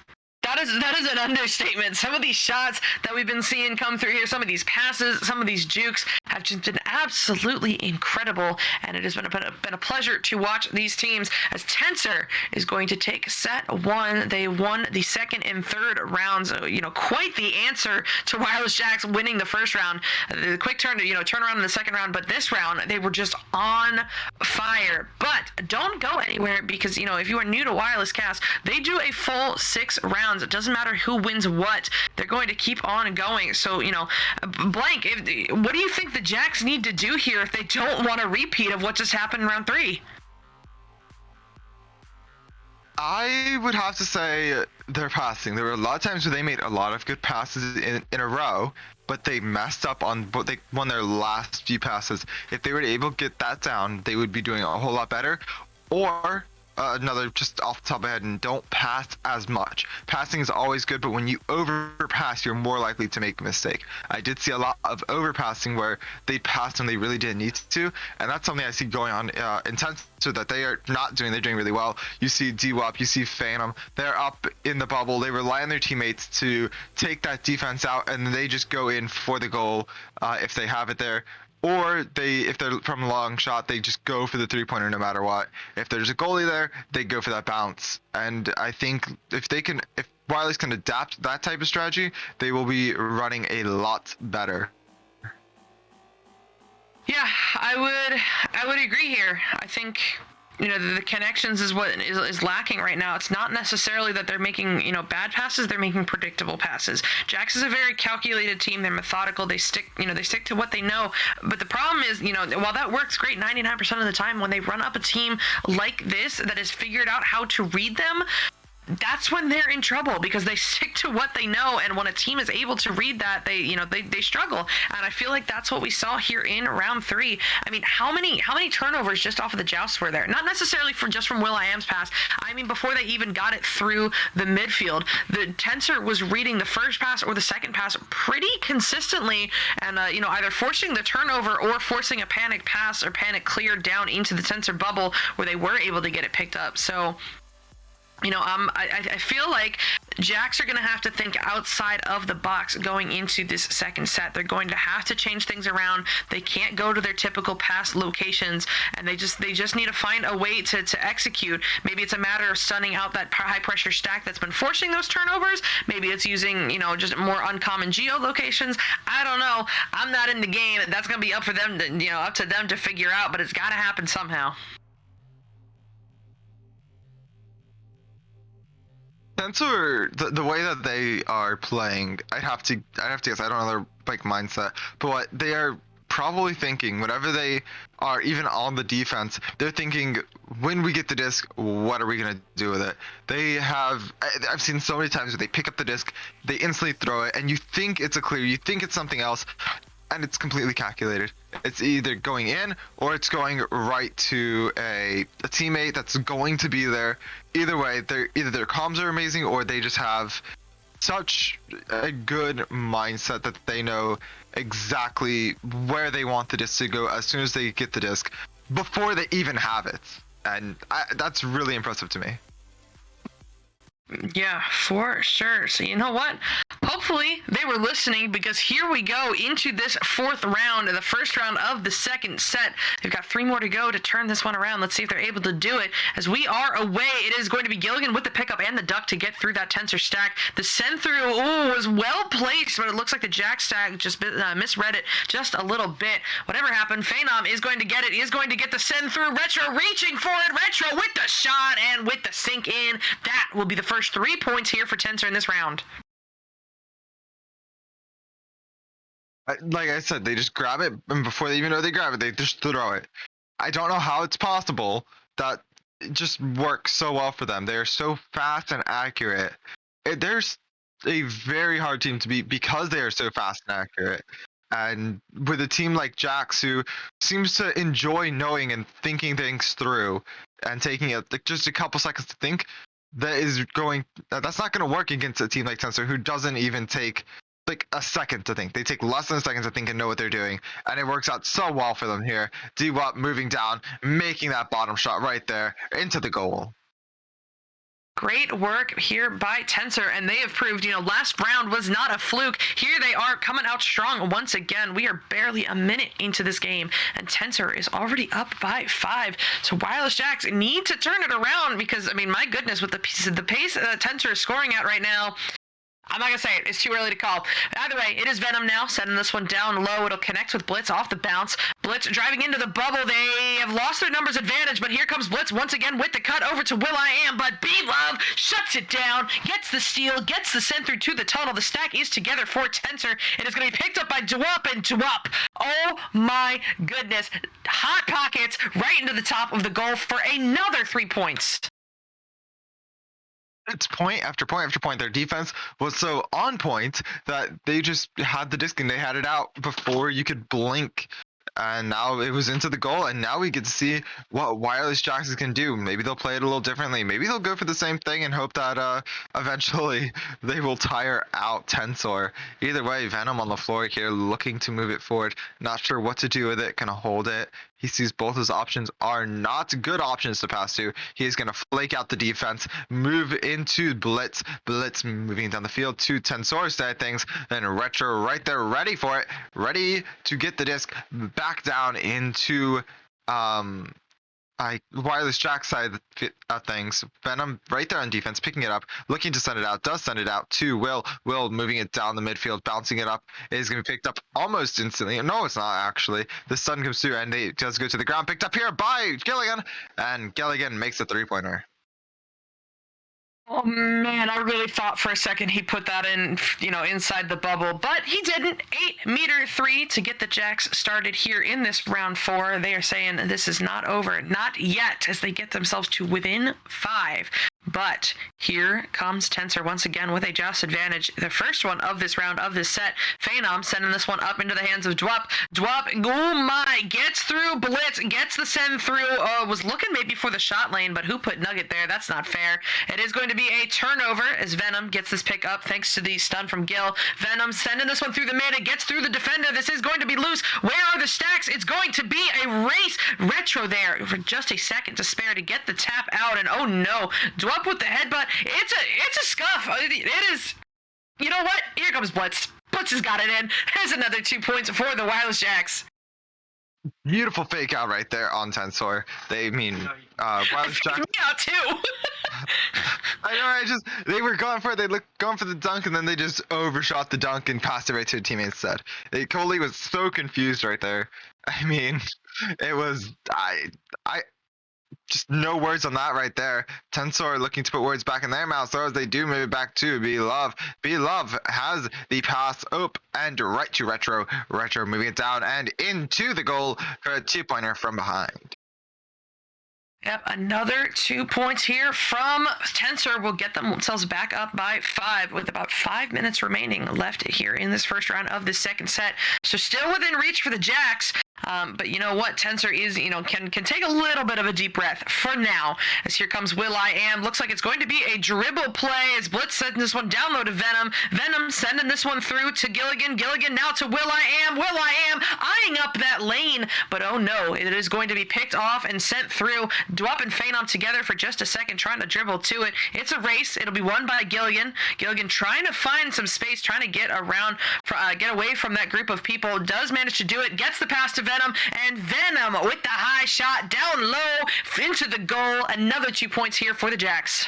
Speaker 1: an understatement. Some of these shots that we've been seeing come through here, some of these passes, some of these jukes have just been absolutely incredible, and it has been a pleasure to watch these teams as Tens0r is going to take set 1. They won the second and third rounds. Quite the answer to Wireless Jacks winning the first round. The quick turn around in the second round, but this round they were just on fire. But don't go anywhere because if you are new to Wireless Cast, they do a full 6 rounds. It doesn't matter who wins what. They're going to keep on going. So, Blank, what do you think the Jacks need to do here if they don't want a repeat of what just happened in round 3?
Speaker 2: I would have to say their passing. There were a lot of times where they made a lot of good passes in a row, but they messed up on they won their last few passes. If they were able to get that down, they would be doing a whole lot better. Or another just off the top of my head, and don't pass as much. Passing is always good, but when you overpass, you're more likely to make a mistake. I did see a lot of overpassing where they passed when they really didn't need to, and that's something I see going on in Tens0r that they are not doing. They're doing really well. You see DWAP, you see Phantom. They're up in the bubble. They rely on their teammates to take that defense out, and they just go in for the goal if they have it there. Or if they're from a long shot, they just go for the 3-pointer no matter what. If there's a goalie there, they go for that bounce. And I think if Wireless can adapt that type of strategy, they will be running a lot better.
Speaker 1: Yeah, I would agree here. I think the connections is what is lacking right now. It's not necessarily that they're making bad passes; they're making predictable passes. Jax is a very calculated team. They're methodical. They stick to what they know. But the problem is, while that works great 99% of the time, when they run up a team like this that has figured out how to read them, that's when they're in trouble, because they stick to what they know, and when a team is able to read that, they struggle. And I feel like that's what we saw here in round 3. I mean, how many turnovers just off of the joust were there? Not necessarily just from will.i.am's pass. I mean, before they even got it through the midfield, the Tens0r was reading the first pass or the second pass pretty consistently, and either forcing the turnover or forcing a panic pass or panic clear down into the Tens0r bubble where they were able to get it picked up. So I feel like Jacks are going to have to think outside of the box going into this second set. They're going to have to change things around. They can't go to their typical pass locations, and they just need to find a way to execute. Maybe it's a matter of stunning out that high pressure stack that's been forcing those turnovers. Maybe it's using just more uncommon geo locations. I don't know. I'm not in the game. That's going to be up for them up to them to figure out, but it's got to happen somehow.
Speaker 2: Tens0r, the way that they are playing, I'd have to guess. I don't know their mindset, but what they are probably thinking, whenever they are even on the defense, they're thinking, when we get the disc, what are we gonna do with it? I've seen so many times where they pick up the disc, they instantly throw it, and you think it's a clear, you think it's something else, and it's completely calculated. It's either going in or it's going right to a teammate that's going to be there. Either way, either their comms are amazing or they just have such a good mindset that they know exactly where they want the disc to go as soon as they get the disc before they even have it. And that's really impressive to me.
Speaker 1: Yeah, for sure. So you know what? Hopefully they were listening, because here we go into this fourth round, the first round of the second set. They've got 3 more to go to turn this one around. Let's see if they're able to do it. As we are away, it is going to be Gilligan with the pickup and the duck to get through that Tens0r stack. The send through, was well placed, but it looks like the Jack stack just misread it just a little bit. Whatever happened, Phenom is going to get it. He is going to get the send through. Retro reaching for it. Retro with the shot and with the sink in. That will be the first 3 points here for Tens0r in this round.
Speaker 2: Like I said, they just grab it, and before they even know they grab it, they just throw it. I don't know how it's possible that it just works so well for them. They are so fast and accurate. There's a very hard team to beat because they are so fast and accurate. And with a team like Jax, who seems to enjoy knowing and thinking things through and taking just a couple seconds to think, that's not going to work against a team like Tens0r, who doesn't even take a second to think. They take less than a second to think and know what they're doing, and it works out so well for them here. DWAP moving down, making that bottom shot right there into the goal.
Speaker 1: Great work here by Tens0r, and they have proved, last round was not a fluke. Here they are coming out strong once again. We are barely a minute into this game, and Tens0r is already up by 5. So Wireless Jacks need to turn it around, because, I mean, my goodness, with the pace Tens0r is scoring at right now, I'm not going to say it. It's too early to call. Either way, it is Venom now, setting this one down low. It'll connect with Blitz off the bounce. Blitz driving into the bubble. They have lost their numbers advantage, but here comes Blitz once again with the cut over to will.i.am, but B-Love shuts it down, gets the steal, gets the send through to the tunnel. The stack is together for Tens0r. It is going to be picked up by DWAP, and DWAP, oh my goodness, hot pockets right into the top of the goal for another 3 points.
Speaker 2: It's point after point after point. Their defense was so on point that they just had the disc and they had it out before you could blink. and now it was into the goal, and now we get to see what Wireless Jacks can do. Maybe they'll play it a little differently. Maybe they'll go for the same thing and hope that eventually they will tire out Tens0r. Either way, Venom on the floor here looking to move it forward. Not sure what to do with it. Gonna hold it. He sees both his options are not good options to pass to. He is going to flake out the defense, move into Blitz. Blitz moving down the field to Tens0r side of things. Then Retro right there, ready for it. Ready to get the disc back down into Wireless Jack side of things. Venom right there on defense, picking it up, looking to send it out, does send it out to Will. Will moving it down the midfield, bouncing it up. It is going to be picked up almost instantly. No, it's not actually. The stun comes through and it does go to the ground. Picked up here by Gilligan, and Gilligan makes a 3-pointer.
Speaker 1: Oh man, I really thought for a second he put that in, inside the bubble, but he didn't. 8-meter 3 to get the Jacks started here in this round 4. They are saying this is not over, not yet, as they get themselves to within 5. But here comes Tens0r once again with a Joust advantage. The first one of this round, of this set. Phenom sending this one up into the hands of Dwup. Dwup, oh my, gets through Blitz, gets the send through. Was looking maybe for the shot lane, but who put Nugget there? That's not fair. It is going to be a turnover as Venom gets this pick up thanks to the stun from Gil. Venom sending this one through the mid. It gets through the defender. This is going to be loose. Where are the stacks? It's going to be a race. Retro there for just a second to spare to get the tap out, and oh no, Dwup with the headbutt. It's a scuff. It is. You know what? Here comes Blitz. Blitz has got it in. There's another 2 points for the Wireless Jacks.
Speaker 2: Beautiful fake out right there on Tens0r. Wireless Jacks.
Speaker 1: Me out too.
Speaker 2: I know. They were going for it. Going for the dunk, and then they just overshot the dunk and passed it right to a teammate instead. Coley was so confused right there. I mean, it was just no words on that right there. Tens0r looking to put words back in their mouths. So as they do, move it back to B-Love. B-Love has the pass up and right to Retro. Retro moving it down and into the goal for a 2-pointer from behind.
Speaker 1: Yep, another 2 points here from Tens0r will get themselves back up by 5 with about 5 minutes remaining left here in this first round of the second set. So still within reach for the Jacks. But you know what? Tens0r is, can take a little bit of a deep breath for now. As here comes Will.i.am. Looks like it's going to be a dribble play as Blitz sends this one down low to Venom. Venom sending this one through to Gilligan. Gilligan now to Will.i.am. Will.i.am eyeing up that lane. But oh no, it is going to be picked off and sent through. Dwup and Phenom together for just a second trying to dribble to it. It's a race. It'll be won by Gilligan. Gilligan trying to find some space, trying to get get away from that group of people. Does manage to do it. Gets the pass to Venom, and Venom with the high shot down low into the goal. Another 2 points here for the Jacks.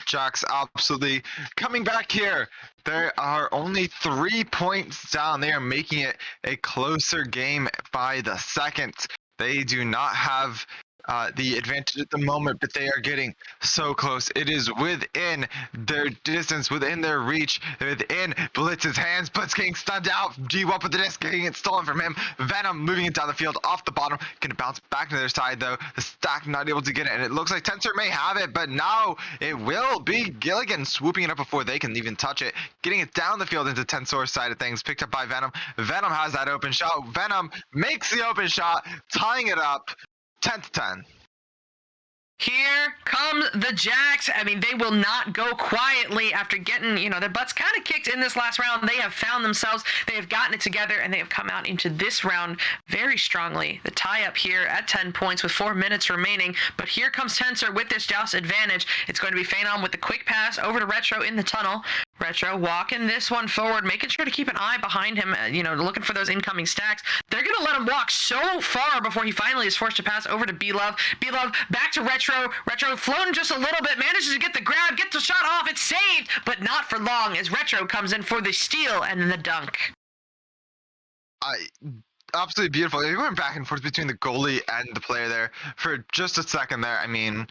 Speaker 2: Jacks absolutely coming back here. There are only 3 points down. They are making it a closer game by the second. They do not have the advantage at the moment, but they are getting so close. It is within their distance, within their reach, within Blitz's hands. Blitz getting stunned out. Dwup with the disc, getting it stolen from him. Venom moving it down the field off the bottom. Gonna bounce back to their side though. The stack not able to get it, and it looks like Tens0r may have it, but now it will be Gilligan swooping it up before they can even touch it. Getting it down the field into Tens0r's side of things, picked up by Venom. Venom has that open shot. Venom makes the open shot, tying it up. 10-10.
Speaker 1: Here come the Jacks. I mean, they will not go quietly after getting, their butts kind of kicked in this last round. They have found themselves. They have gotten it together, and they have come out into this round very strongly. The tie-up here at 10 points with 4 minutes remaining. But here comes Tens0r with this Joust advantage. It's going to be Phenom with the quick pass over to Retro in the tunnel. Retro walking this one forward, making sure to keep an eye behind him, looking for those incoming stacks. They're going to let him walk so far before he finally is forced to pass over to B-Love. B-Love back to Retro. Retro floating just a little bit, manages to get the grab, get the shot off. It's saved, but not for long as Retro comes in for the steal and then the dunk.
Speaker 2: Absolutely beautiful. They went back and forth between the goalie and the player there for just a second there. I mean,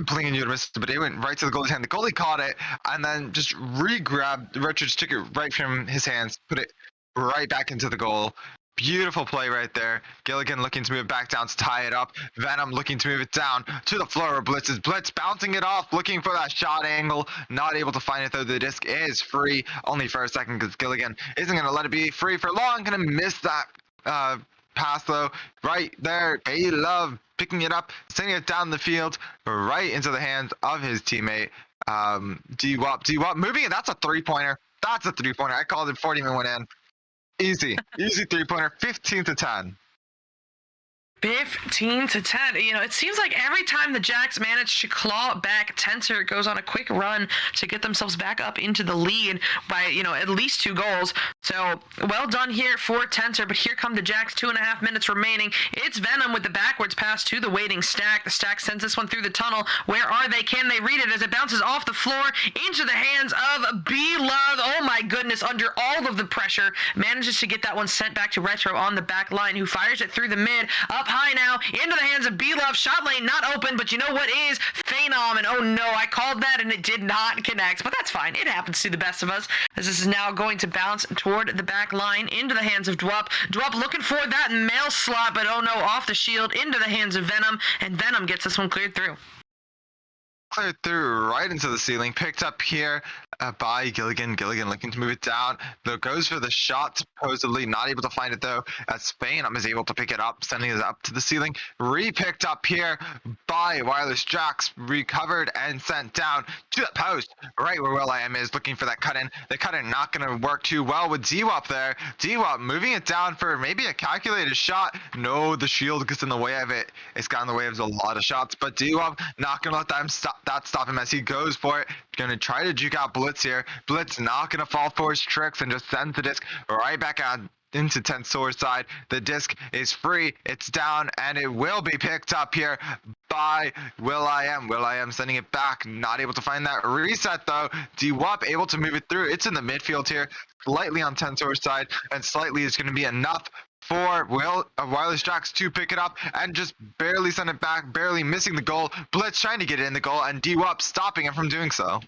Speaker 2: blinking you to miss it, but it went right to the goalie's hand. The goalie caught it and then just re-grabbed. Retro just took it right from his hands, put it right back into the goal. Beautiful play right there. Gilligan looking to move it back down to tie it up. Venom looking to move it down to the floor where Blitz is. Blitz bouncing it off, looking for that shot angle. Not able to find it though. The disc is free only for a second because Gilligan isn't going to let it be free for long. Going to miss that pass though, right there. Love picking it up, sending it down the field, right into the hands of his teammate. D-Wop moving it. That's a 3-pointer. That's a 3-pointer. I called it 40-minute went in. Easy 3-pointer. 15-10.
Speaker 1: 15-10. You know, it seems like every time the Jacks manage to claw back, Tens0r goes on a quick run to get themselves back up into the lead by, you know, at least 2 goals. So, well done here for Tens0r, but here come the Jacks, 2.5 minutes remaining. It's Venom with the backwards pass to the waiting Stack. The Stack sends this one through the tunnel. Where are they? Can they read it as it bounces off the floor into the hands of B-Love? Oh my goodness, under all of the pressure, manages to get that one sent back to Retro on the back line, who fires it through the mid, up high now, into the hands of B-Love. Shot lane not open, but you know what is? Tens0r, and oh no, I called that and it did not connect, but that's fine. It happens to the best of us, as this is now going to bounce toward the back line into the hands of D0r. D0r looking for that mail slot, but oh no, off the shield into the hands of Venom, and Venom gets this one cleared through.
Speaker 2: Cleared through right into the ceiling, picked up here by Gilligan. Gilligan looking to move it down, though goes for the shot, supposedly not able to find it though, as Phenom is able to pick it up, sending it up to the ceiling. Re-picked up here by Wireless Jacks, recovered and sent down to the post, right where will.i.am is, looking for that cut-in. The cut-in not going to work too well with D-Wop there. D-Wop moving it down for maybe a calculated shot. No, the shield gets in the way of it. It's got in the way of a lot of shots, but D-Wop not going to let them stop him as he goes for it. Gonna try to juke out Blitz here. Blitz not gonna fall for his tricks and just sends the disc right back out into Tens0r's side. The disc is free, it's down, and it will be picked up here by will.i.am. will.i.am sending it back, not able to find that reset though. D-Wop able to move it through. It's in the midfield here, slightly on Tens0r's side, and slightly is gonna be enough for Wireless Jacks to pick it up and just barely send it back, barely missing the goal. Blitz trying to get it in the goal, and D-Wop stopping him from doing so.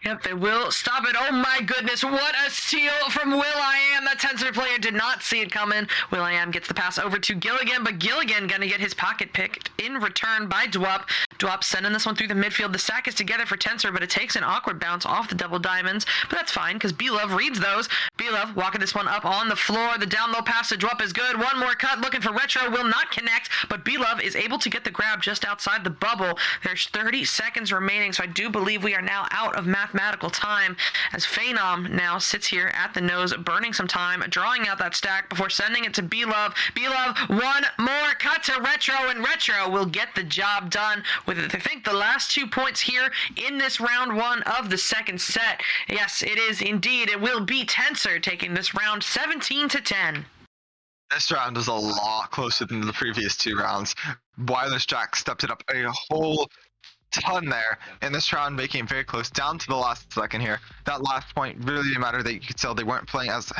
Speaker 1: Yep, they will stop it. Oh my goodness, what a steal from will.i.am. That Tens0r player did not see it coming. will.i.am gets the pass over to Gilligan, but Gilligan gonna get his pocket picked in return by D0r. D0r sending this one through the midfield. The stack is together for Tens0r, but it takes an awkward bounce off the double diamonds. But that's fine, because B-Love reads those. B-Love walking this one up on the floor. The down low pass to D0r is good. One more cut, looking for Retro, will not connect, but B-Love is able to get the grab just outside the bubble. There's 30 seconds remaining, so I do believe we are now out of mathematical time, as Phenom now sits here at the nose, burning some time, drawing out that stack before sending it to B-Love. B-Love, one more cut to Retro, and Retro will get the job done with, I think, the last 2 points here in this round 1 of the second set. Yes, it is indeed. It will be Tens0r taking this round 17-10.
Speaker 2: This round is a lot closer than the previous 2 rounds. Wireless Jack stepped it up a whole ton there in this round, making it very close down to the last second here. That last point really didn't matter. That you could tell they weren't playing as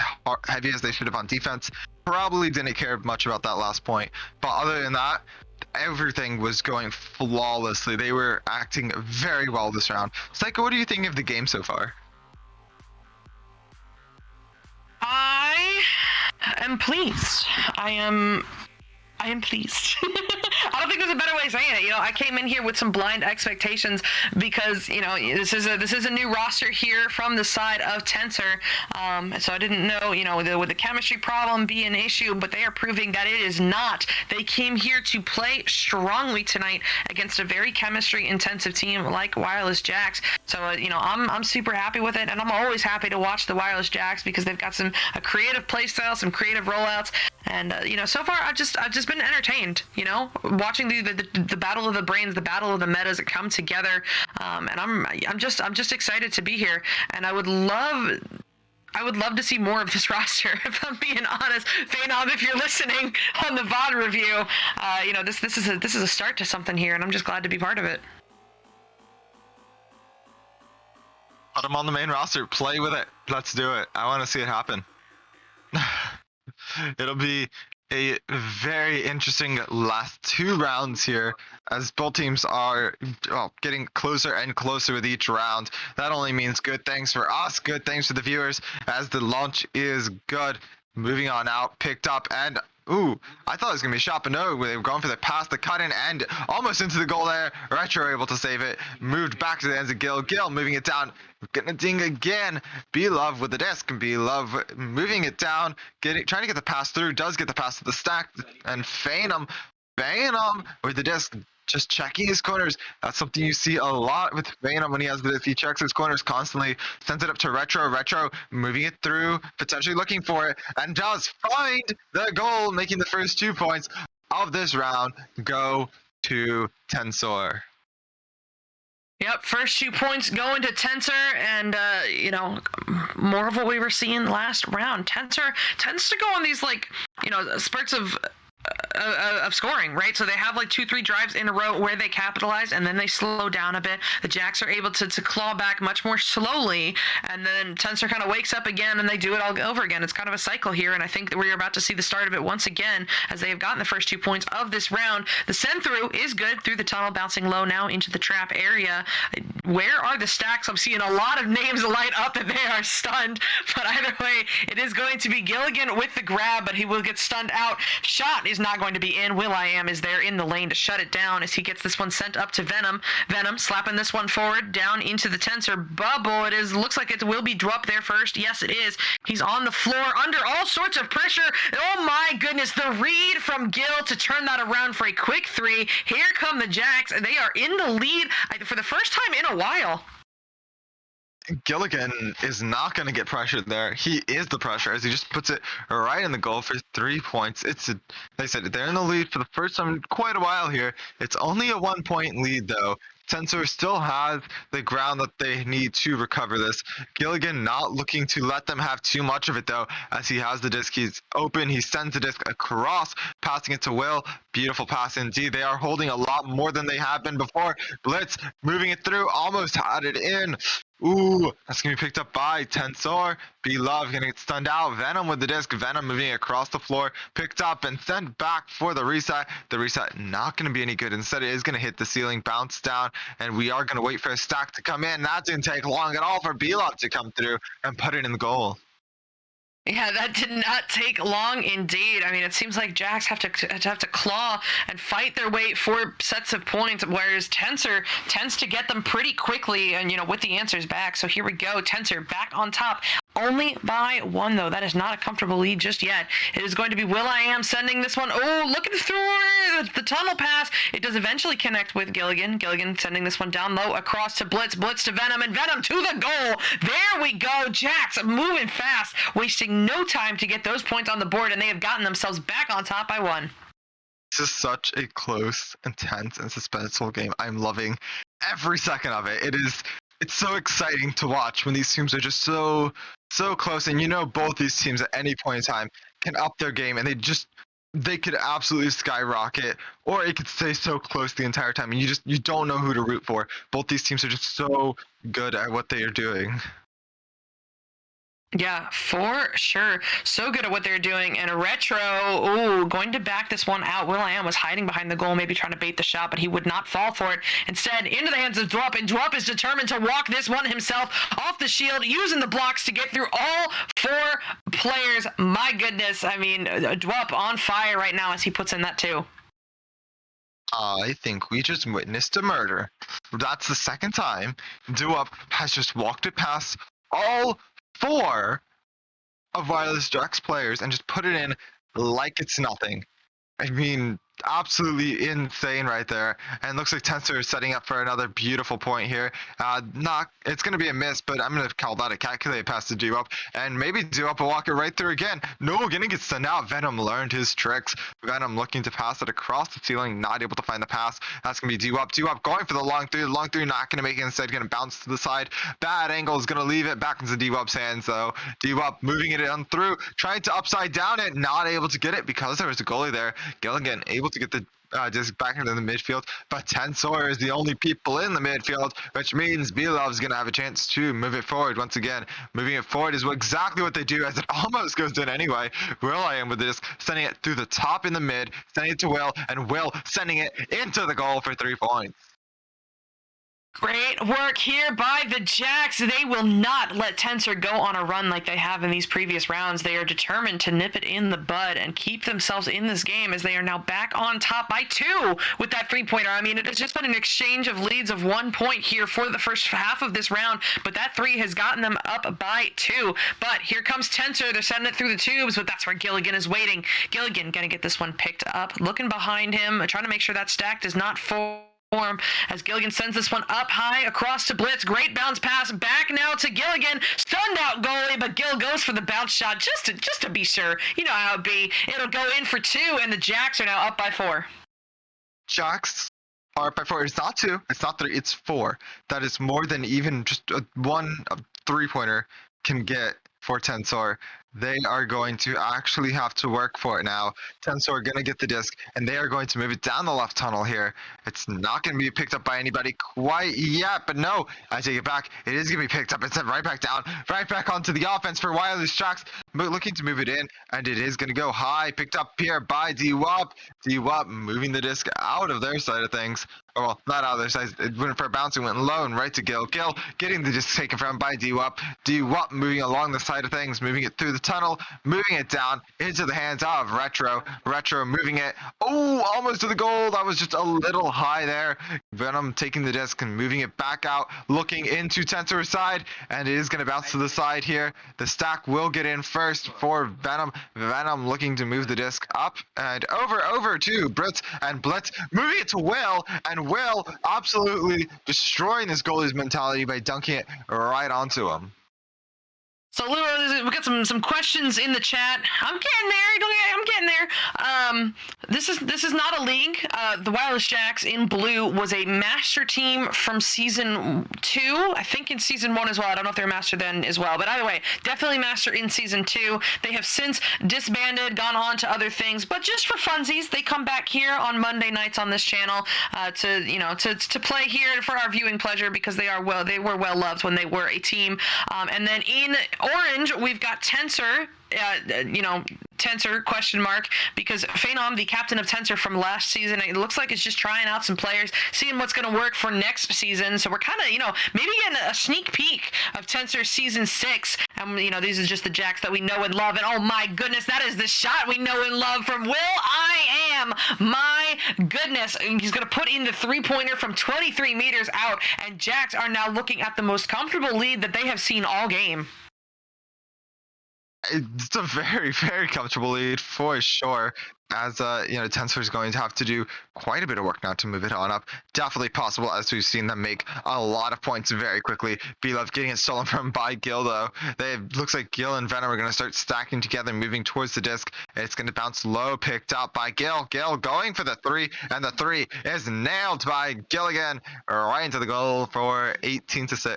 Speaker 2: heavy as they should have on defense. Probably didn't care much about that last point, but other than that, everything was going flawlessly. They were acting very well this round. Psycho, what do you think of the game so far?
Speaker 1: I am pleased. I am pleased. I don't think there's a better way of saying it. You know, I came in here with some blind expectations because, you know, this is a new roster here from the side of Tens0r. So I didn't know, you know, would the chemistry problem be an issue, but they are proving that it is not. They came here to play strongly tonight against a very chemistry intensive team like Wireless Jacks. So, you know, I'm super happy with it, and I'm always happy to watch the Wireless Jacks because they've got a creative play style, some creative rollouts, and you know, so far I've just been entertained, you know, watching the battle of the brains, the battle of the metas that come together, and I'm just excited to be here, and I would love to see more of this roster, if I'm being honest. Phenom, if you're listening on the VOD review, you know, this is a start to something here, and I'm just glad to be part of it.
Speaker 2: Put them on the main roster. Play with it. Let's do it. I want to see it happen. It'll be a very interesting last 2 rounds here, as both teams are getting closer and closer with each round. That only means good things for us, good things for the viewers, as the launch is good. Moving on out, picked up, and Ooh, I thought it was going to be a shot, but no, they were going for the pass, the cut in, and almost into the goal there. Retro able to save it. Moved back to the hands of Gil. Gil moving it down. Getting a ding again. Love with the disc. Love moving it down. Trying to get the pass through. Does get the pass to the stack. And Phantom with the disc. Just checking his corners. That's something you see a lot with Phantom when he has this. He checks his corners constantly. Sends it up to Retro. Retro moving it through, potentially looking for it, and does find the goal, making the first 2 points of this round go to Tens0r.
Speaker 1: Yep, first 2 points going to Tens0r, and more of what we were seeing last round. Tens0r tends to go on these spurts of scoring, right? So they have like 2-3 drives in a row where they capitalize, and then they slow down a bit. The Jacks are able to claw back much more slowly, and then Tens0r kind of wakes up again, and they do it all over again. It's kind of a cycle here, and I think that we're about to see the start of it once again, as they have gotten the first 2 points of this round. The send through is good through the tunnel, bouncing low now into the trap area. Where are the stacks? I'm seeing a lot of names light up, and they are stunned, but either way, it is going to be Gilligan with the grab, but he will get stunned out. Shot is not going to be in. will.i.am is there in the lane to shut it down as he gets this one sent up to Venom. Venom slapping this one forward down into the Tens0r bubble. Looks like it will be Dwup there first. Yes, it is. He's on the floor under all sorts of pressure. Oh my goodness, the read from Gil to turn that around for a quick 3. Here come the Jacks. They are in the lead for the first time in a while.
Speaker 2: Gilligan is not going to get pressured there. He is the pressure as he just puts it right in the goal for 3 points. Like I said, they're in the lead for the first time in quite a while here. It's only a 1 point lead though. Tens0r still has the ground that they need to recover this. Gilligan not looking to let them have too much of it though, as he has the disc. He's open. He sends the disc across, passing it to Will. Beautiful pass indeed. They are holding a lot more than they have been before. Blitz moving it through, almost had it in. Ooh, that's going to be picked up by Tens0r. Love going to get stunned out. Venom with the disc. Venom moving across the floor. Picked up and sent back for the reset. The reset not going to be any good. Instead, it is going to hit the ceiling, bounce down, and we are going to wait for a stack to come in. That didn't take long at all for Love to come through and put it in the goal.
Speaker 1: Yeah, that did not take long indeed. I mean, it seems like Jacks have to claw and fight their way for sets of points, whereas Tens0r tends to get them pretty quickly and, with the answers back. So here we go. Tens0r back on top. Only by 1, though. That is not a comfortable lead just yet. It is going to be will.i.am sending this one. Oh, looking through the tunnel pass. It does eventually connect with Gilligan. Gilligan sending this one down low across to Blitz. Blitz to Venom, and Venom to the goal. There we go. Jacks moving fast, wasting no time to get those points on the board, and they have gotten themselves back on top by 1.
Speaker 2: This is such a close, intense, and suspenseful game. I'm loving every second of it. It's so exciting to watch when these teams are just so close, and both these teams at any point in time can up their game, and they could absolutely skyrocket, or it could stay so close the entire time, and you don't know who to root for. Both these teams are just so good at what they are doing.
Speaker 1: Yeah, for sure. So good at what they're doing. And a Retro, going to back this one out. will.i.am was hiding behind the goal, maybe trying to bait the shot, but he would not fall for it. Instead, into the hands of Dwup, and Dwup is determined to walk this one himself off the shield, using the blocks to get through all 4 players. My goodness, I mean, Dwup on fire right now as he puts in that 2.
Speaker 2: I think we just witnessed a murder. That's the second time Dwup has just walked it past all 4 of Wireless Jacks players and just put it in like it's nothing. I mean, absolutely insane right there. And looks like Tens0r is setting up for another beautiful point here. It's going to be a miss, but I'm going to call that a calculated pass to Dwup. And maybe Dwup will walk it right through again. No, going to get sent out. Venom learned his tricks. Venom looking to pass it across the ceiling, not able to find the pass. That's going to be Dwup. Dwup going for the long 3. The long 3 not going to make it. Instead, going to bounce to the side. Bad angle is going to leave it back into Dwup's hands, though. Dwup moving it on through, trying to upside down it, not able to get it because there was a goalie there. Gilligan able to get the disc back into the midfield, but Tens0r is the only people in the midfield, which means Love's gonna have a chance to move it forward once again. Moving it forward is exactly what they do, as it almost goes in anyway. will.i.am with the disc, sending it through the top in the mid, sending it to Will, and Will sending it into the goal for 3 points.
Speaker 1: Great work here by the Jacks. They will not let Tens0r go on a run like they have in these previous rounds. They are determined to nip it in the bud and keep themselves in this game as they are now back on top by 2 with that 3-pointer. I mean, it has just been an exchange of leads of 1 point here for the first half of this round, but that 3 has gotten them up by 2. But here comes Tens0r. They're sending it through the tubes, but that's where Gilligan is waiting. Gilligan gonna get this one picked up, looking behind him, trying to make sure that stack does not fall as Gilligan sends this one up high across to Blitz. Great bounce pass back now to Gilligan. Stunned out goalie, but Gil goes for the bounce shot just to be sure. You know how it be. It'll go in for 2, and the Jacks are now up by 4.
Speaker 2: Jacks are up by 4. It's not 2. It's not 3. It's 4. That is more than even just one 3-pointer can get for Tens0r. They are going to actually have to work for it now. Tens0r are going to get the disc, and they are going to move it down the left tunnel here. It's not going to be picked up by anybody quite yet, but no, I take it back. It is going to be picked up and sent right back down, right back onto the offense for Wireless Jacks, looking to move it in, and it is going to go high, picked up here by D-Wop. D-Wop moving the disc out of their side of things. Oh, well, not out of their side. It went for a bouncing, went low and right to Gil. Gil getting the disc taken from by D-Wop. D-Wop moving along the side of things, moving it through the tunnel, moving it down into the hands of Retro. Retro moving it. Oh, almost to the goal. That was just a little high there. Venom taking the disc and moving it back out, looking into Tens0r's side, and it is going to bounce to the side here. The stack will get in first for Venom. Venom looking to move the disc up and over to Blitz, and Blitz moving it to Will, and Will absolutely destroying this goalie's mentality by dunking it right onto him.
Speaker 1: So we got some questions in the chat. I'm getting there. I'm getting there. This is not a league. The Wireless Jacks in blue was a master team from season 2. I think in season 1 as well. I don't know if they're master then as well. But either way, definitely master in season 2. They have since disbanded, gone on to other things. But just for funsies, they come back here on Monday nights on this channel to play here for our viewing pleasure because they were well loved when they were a team. And then in orange, we've got Tens0r. Tens0r question mark, because Phenom, the captain of Tens0r from last season, it looks like it's just trying out some players, seeing what's going to work for next season. So we're kind of, maybe getting a sneak peek of Tens0r season 6. And, these are just the Jacks that we know and love. And oh my goodness, that is the shot we know and love from Will I Am. My goodness. He's going to put in the 3-pointer from 23 meters out. And Jacks are now looking at the most comfortable lead that they have seen all game.
Speaker 2: It's a very, very comfortable lead for sure. As Tens0r is going to have to do quite a bit of work now to move it on up. Definitely possible, as we've seen them make a lot of points very quickly. B-Love getting it stolen from by Gil, though. Looks like Gil and Venom are going to start stacking together, moving towards the disc. It's going to bounce low, picked up by Gil. Gil going for the 3, and the 3 is nailed by Gilligan right into the goal for 18-6.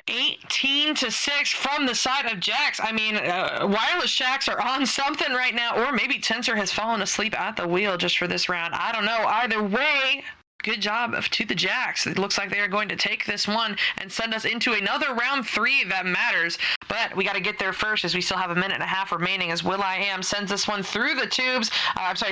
Speaker 1: 18-6 from the side of Jacks. I mean, Wireless Jacks are on something right now, or maybe Tens0r has fallen asleep at the wheel just for this round. I don't know. Either way, good job to the Jacks. It looks like they are going to take this one and send us into another round 3 that matters. But we got to get there first, as we still have a minute and a half remaining, as Will I Am sends this one through the tubes.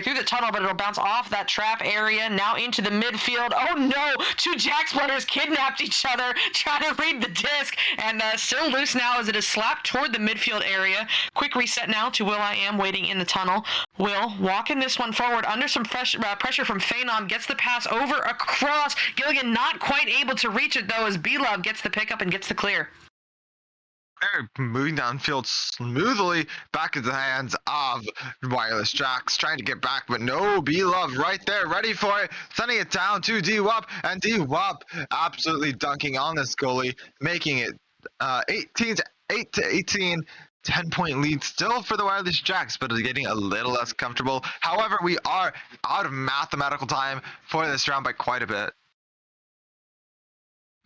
Speaker 1: Through the tunnel, but it'll bounce off that trap area, now into the midfield. Oh no! 2 Jacks players kidnapped each other, trying to read the disc, and still loose now as it is slapped toward the midfield area. Quick reset now to Will I Am waiting in the tunnel. Will walking this one forward under some pressure from Phenom, gets the pass over across. Gilligan not quite able to reach it though, as B-Love gets the pickup and gets the clear.
Speaker 2: They're moving downfield smoothly back into the hands of Wireless Jacks, trying to get back, but no, B-Love right there, ready for it, sending it down to D-Wop, and D-Wop absolutely dunking on this goalie, making it 8-18. 10-point lead still for the Wireless Jacks, but getting a little less comfortable. However, we are out of mathematical time for this round by quite a bit.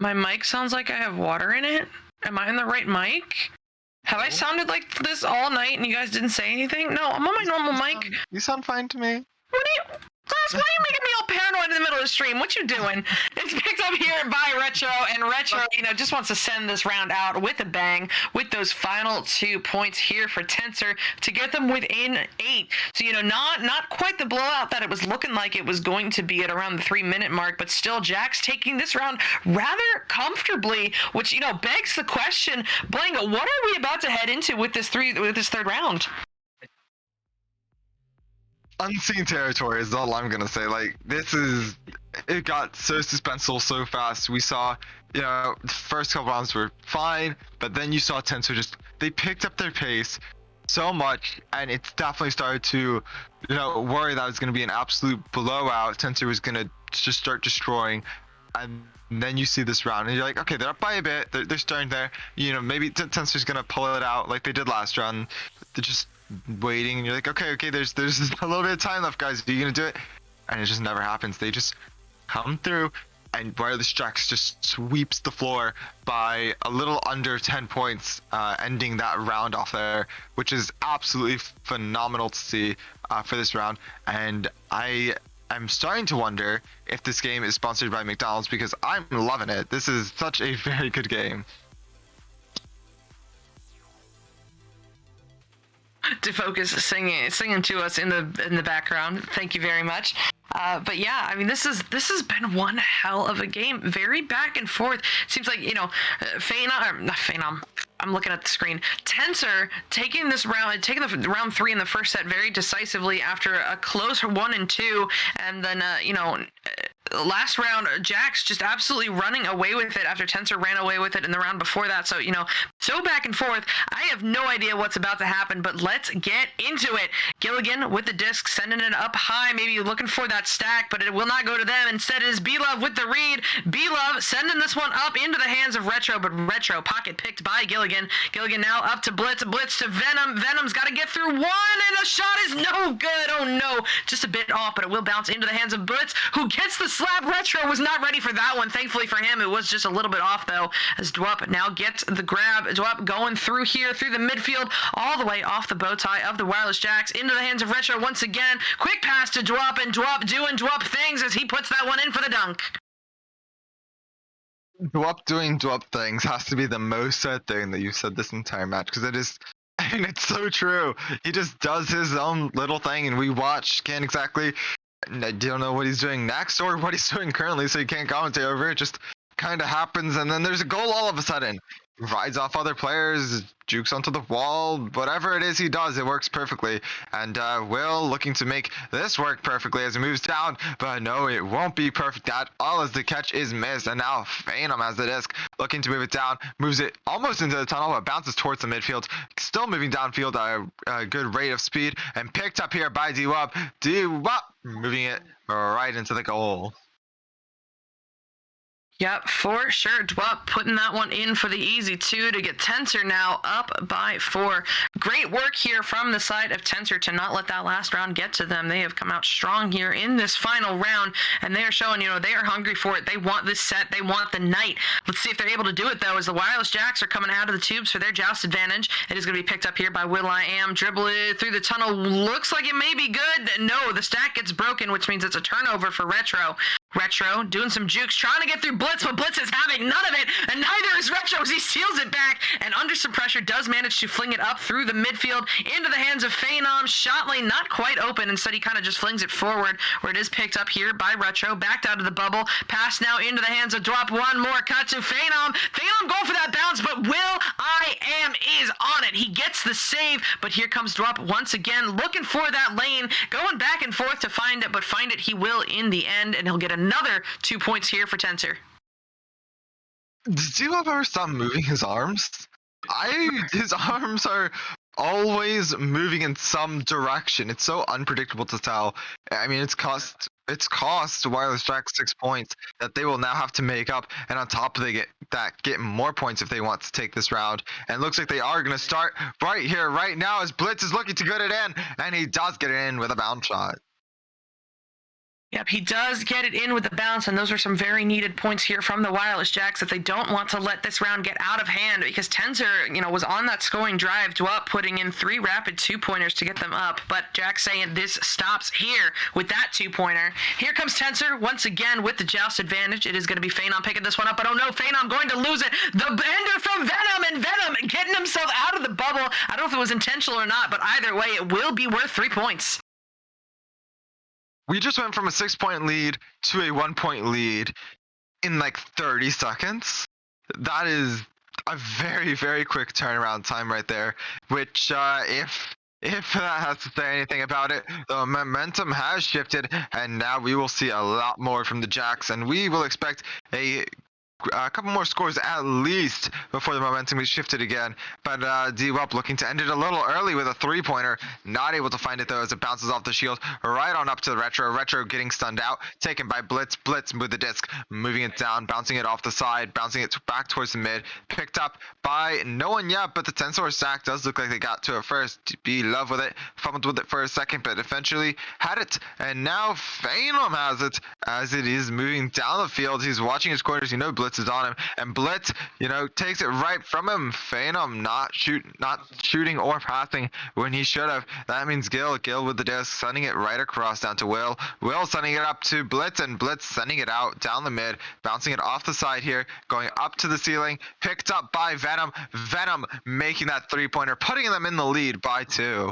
Speaker 1: My mic sounds like I have water in it. Am I in the right mic? Have I sounded like this all night and you guys didn't say anything? No, I'm on my normal mic.
Speaker 2: You sound fine to me.
Speaker 1: Why are you making me all paranoid in the middle of the stream? What you doing? It's picked up here by Retro, and Retro, just wants to send this round out with a bang with those final 2 points here for Tens0r to get them within 8. So, not quite the blowout that it was looking like it was going to be at around the 3-minute mark, but still Jax taking this round rather comfortably, which, begs the question, Blank, what are we about to head into with this third round?
Speaker 2: Unseen territory is all I'm gonna say. Like, it got so suspenseful so fast. We saw, the first couple rounds were fine, but then you saw Tens0r they picked up their pace so much, and it's definitely started to, worry that it's gonna be an absolute blowout. Tens0r was gonna just start destroying, and then you see this round, and you're like, okay, they're up by a bit. They're starting there. Maybe Tens0r's gonna pull it out like they did last round. They're just waiting, and you're like, okay, there's a little bit of time left, guys. Are you gonna do it? And it just never happens. They just come through, and Wireless Jax just sweeps the floor by a little under 10 points, ending that round off there, which is absolutely phenomenal to see for this round. And I'm starting to wonder if this game is sponsored by McDonald's, because I'm loving it. This is such a very good game.
Speaker 1: Defocus singing to us in the background. Thank you very much. But yeah, this has been one hell of a game. Very back and forth. Seems like not Phenom. I'm looking at the screen. Tens0r taking the round 3 in the first set very decisively after a close 1 and 2, and then last round, Jax just absolutely running away with it after Tens0r ran away with it in the round before that. So, so back and forth. I have no idea what's about to happen, but let's get into it. Gilligan with the disc, sending it up high, maybe looking for that stack, but it will not go to them. Instead, it is B-Love with the read. B-Love sending this one up into the hands of Retro, but Retro pocket picked by Gilligan. Gilligan now up to Blitz. Blitz to Venom. Venom's got to get through one, and the shot is no good. Oh, no. Just a bit off, but it will bounce into the hands of Blitz, who gets the slap. Retro was not ready for that one. Thankfully for him, it was just a little bit off, though, as Dwup now gets the grab. Dwup going through here, through the midfield, all the way off the bow tie of the Wireless Jax, into the hands of Retro once again. Quick pass to Dwup, and Dwup doing Dwup things as he puts that one in for the dunk.
Speaker 2: Dwup doing Dwup things has to be the most said thing that you've said this entire match, because it is, it's so true. He just does his own little thing, and we can't exactly, I don't know what he's doing next or what he's doing currently, so you can't commentate over it. Just kind of happens, and then there's a goal all of a sudden. Rides off other players, jukes onto the wall, whatever it is he does, it works perfectly. And Will looking to make this work perfectly as he moves down, but no, it won't be perfect at all as the catch is missed. And now Phenom has the disc, looking to move it down, moves it almost into the tunnel, but bounces towards the midfield, still moving downfield at a good rate of speed, and picked up here by Dwup. Dwup moving it right into the goal.
Speaker 1: Yep, for sure. Dwup putting that one in for the easy 2 to get Tens0r now up by 4. Great work here from the side of Tens0r to not let that last round get to them. They have come out strong here in this final round, and they are showing, they are hungry for it. They want this set. They want the night. Let's see if they're able to do it, though, as the Wireless Jax are coming out of the tubes for their joust advantage. It is going to be picked up here by will.i.am. Dribble it through the tunnel. Looks like it may be good. No, the stack gets broken, which means it's a turnover for Retro. Retro doing some jukes, trying to get through Blitz, but Blitz is having none of it, and neither is Retro as he steals it back, and under some pressure does manage to fling it up through the midfield into the hands of Phenom. Shot lane not quite open, instead he kind of just flings it forward, where it is picked up here by Retro, backed out of the bubble, pass now into the hands of Dwup. One more cut to Phenom. Phenom going for that bounce, but will.i.am is on it. He gets the save, but here comes Dwup once again, looking for that lane, going back and forth to find it, but find it he will in the end, and he'll get another 2 points here for Tens0r.
Speaker 2: Did Dwup ever stop moving his arms? His arms are always moving in some direction. It's so unpredictable to tell. It's cost Wireless Jax 6 points that they will now have to make up, and on top of get more points if they want to take this round. And it looks like they are going to start right here, right now, as Blitz is looking to get it in, and he does get it in with a bounce shot.
Speaker 1: Yep, he does get it in with the bounce, and those are some very needed points here from the Wireless Jacks that they don't want to let this round get out of hand, because Tens0r, was on that scoring drive to up, putting in 3 rapid 2-pointers to get them up, but Jack's saying this stops here with that 2-pointer. Here comes Tens0r once again with the joust advantage. It is going to be Phenom picking this one up, but oh no, Phenom going to lose it. The bender from Venom, and Venom getting himself out of the bubble. I don't know if it was intentional or not, but either way, it will be worth 3 points.
Speaker 2: We just went from a 6-point lead to a 1-point lead in like 30 seconds. That is a very, very quick turnaround time right there, which if that has to say anything about it, the momentum has shifted, and now we will see a lot more from the Jacks, and we will expect a couple more scores at least before the momentum is shifted again. But D-Wop looking to end it a little early with a 3-pointer. Not able to find it though as it bounces off the shield right on up to the Retro. Retro getting stunned out. Taken by Blitz. Blitz with the disc. Moving it down. Bouncing it off the side. Bouncing it back towards the mid. Picked up by no one yet, but the Tens0r stack does look like they got to it first. Be-Love with it. Fumbled with it for a second, but eventually had it. And now Phenom has it as it is moving down the field. He's watching his corners. Blitz is on him, and Blitz, takes it right from him. Phenom not shooting or passing when he should have. That means Gil with the disc, sending it right across down to Will sending it up to Blitz, and Blitz sending it out down the mid, bouncing it off the side here, going up to the ceiling, picked up by Venom making that 3-pointer, putting them in the lead by 2.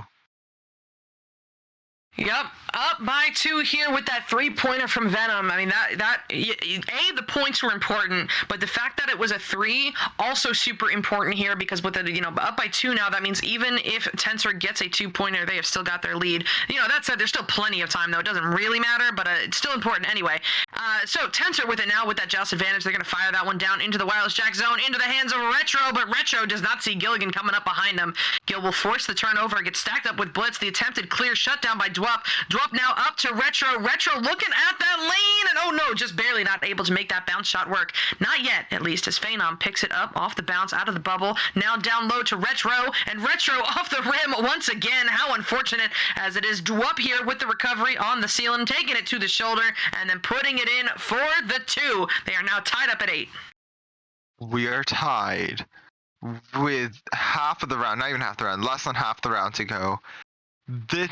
Speaker 1: Yep, up by 2 here with that 3-pointer from Venom. I mean, the points were important, but the fact that it was a 3 also super important here, because with it, up by 2 now, that means even if Tens0r gets a 2-pointer, they have still got their lead. That said, there's still plenty of time though. It doesn't really matter, but it's still important anyway. So Tens0r with it now with that joust advantage, they're going to fire that one down into the Wireless Jack zone, into the hands of Retro, but Retro does not see Gilligan coming up behind him. Gil will force the turnover, gets stacked up with Blitz. The attempted clear shutdown by Dwup. Dwup now up to Retro. Retro looking at that lane, and oh no, just barely not able to make that bounce shot work. Not yet, at least, as Phenom picks it up off the bounce out of the bubble. Now down low to Retro, and Retro off the rim once again. How unfortunate, as it is Dwup here with the recovery on the ceiling, taking it to the shoulder, and then putting it in for the 2. They are now tied up at 8.
Speaker 2: We are tied with half of the round, not even half the round, less than half the round to go. This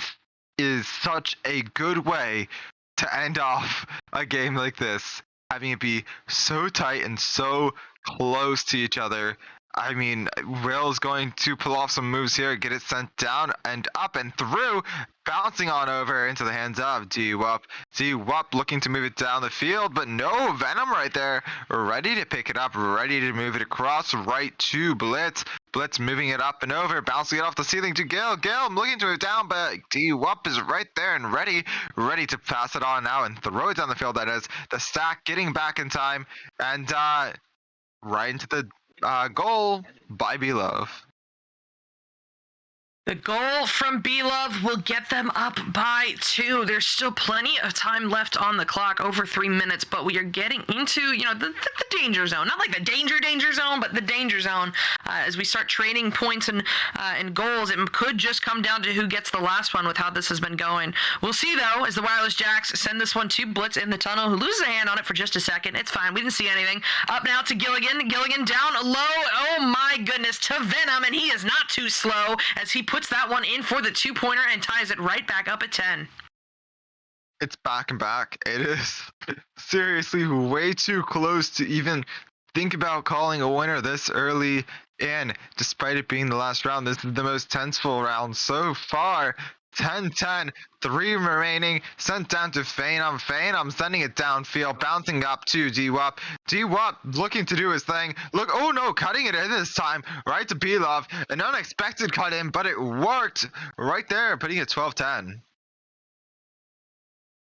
Speaker 2: is such a good way to end off a game like this, having it be so tight and so close to each other. I mean, Will's going to pull off some moves here, get it sent down and up and through, bouncing on over into the hands of D-Wop. D-Wop looking to move it down the field, but no, Venom right there, ready to pick it up, ready to move it across right to Blitz. Blitz moving it up and over, bouncing it off the ceiling to Gil. Gil looking to move down, but D-Wop is right there and ready to pass it on now and throw it down the field. That is the stack getting back in time, and right into the goal by B-Love.
Speaker 1: The goal from B-Love will get them up by 2. There's still plenty of time left on the clock, over 3 minutes, but we are getting into, the danger zone. Not like the danger zone, but the danger zone. As we start trading points and goals, it could just come down to who gets the last one with how this has been going. We'll see, though, as the Wireless Jacks send this one to Blitz in the tunnel, who loses a hand on it for just a second. It's fine. We didn't see anything. Up now to Gilligan. Gilligan down low. Oh, my goodness, to Venom, and he is not too slow as he puts that one in for the 2-pointer and ties it right back up at 10.
Speaker 2: It's back and back. It is seriously way too close to even think about calling a winner this early in. Despite it being the last round, this is the most tenseful round so far. 10-10, 3 remaining, sent down to Phenom. Phenom sending it downfield, bouncing up to D-Wop. D-Wop looking to do his thing. Look, oh no, cutting it in this time, right to B-Love. An unexpected cut in, but it worked right there, putting it 12-10.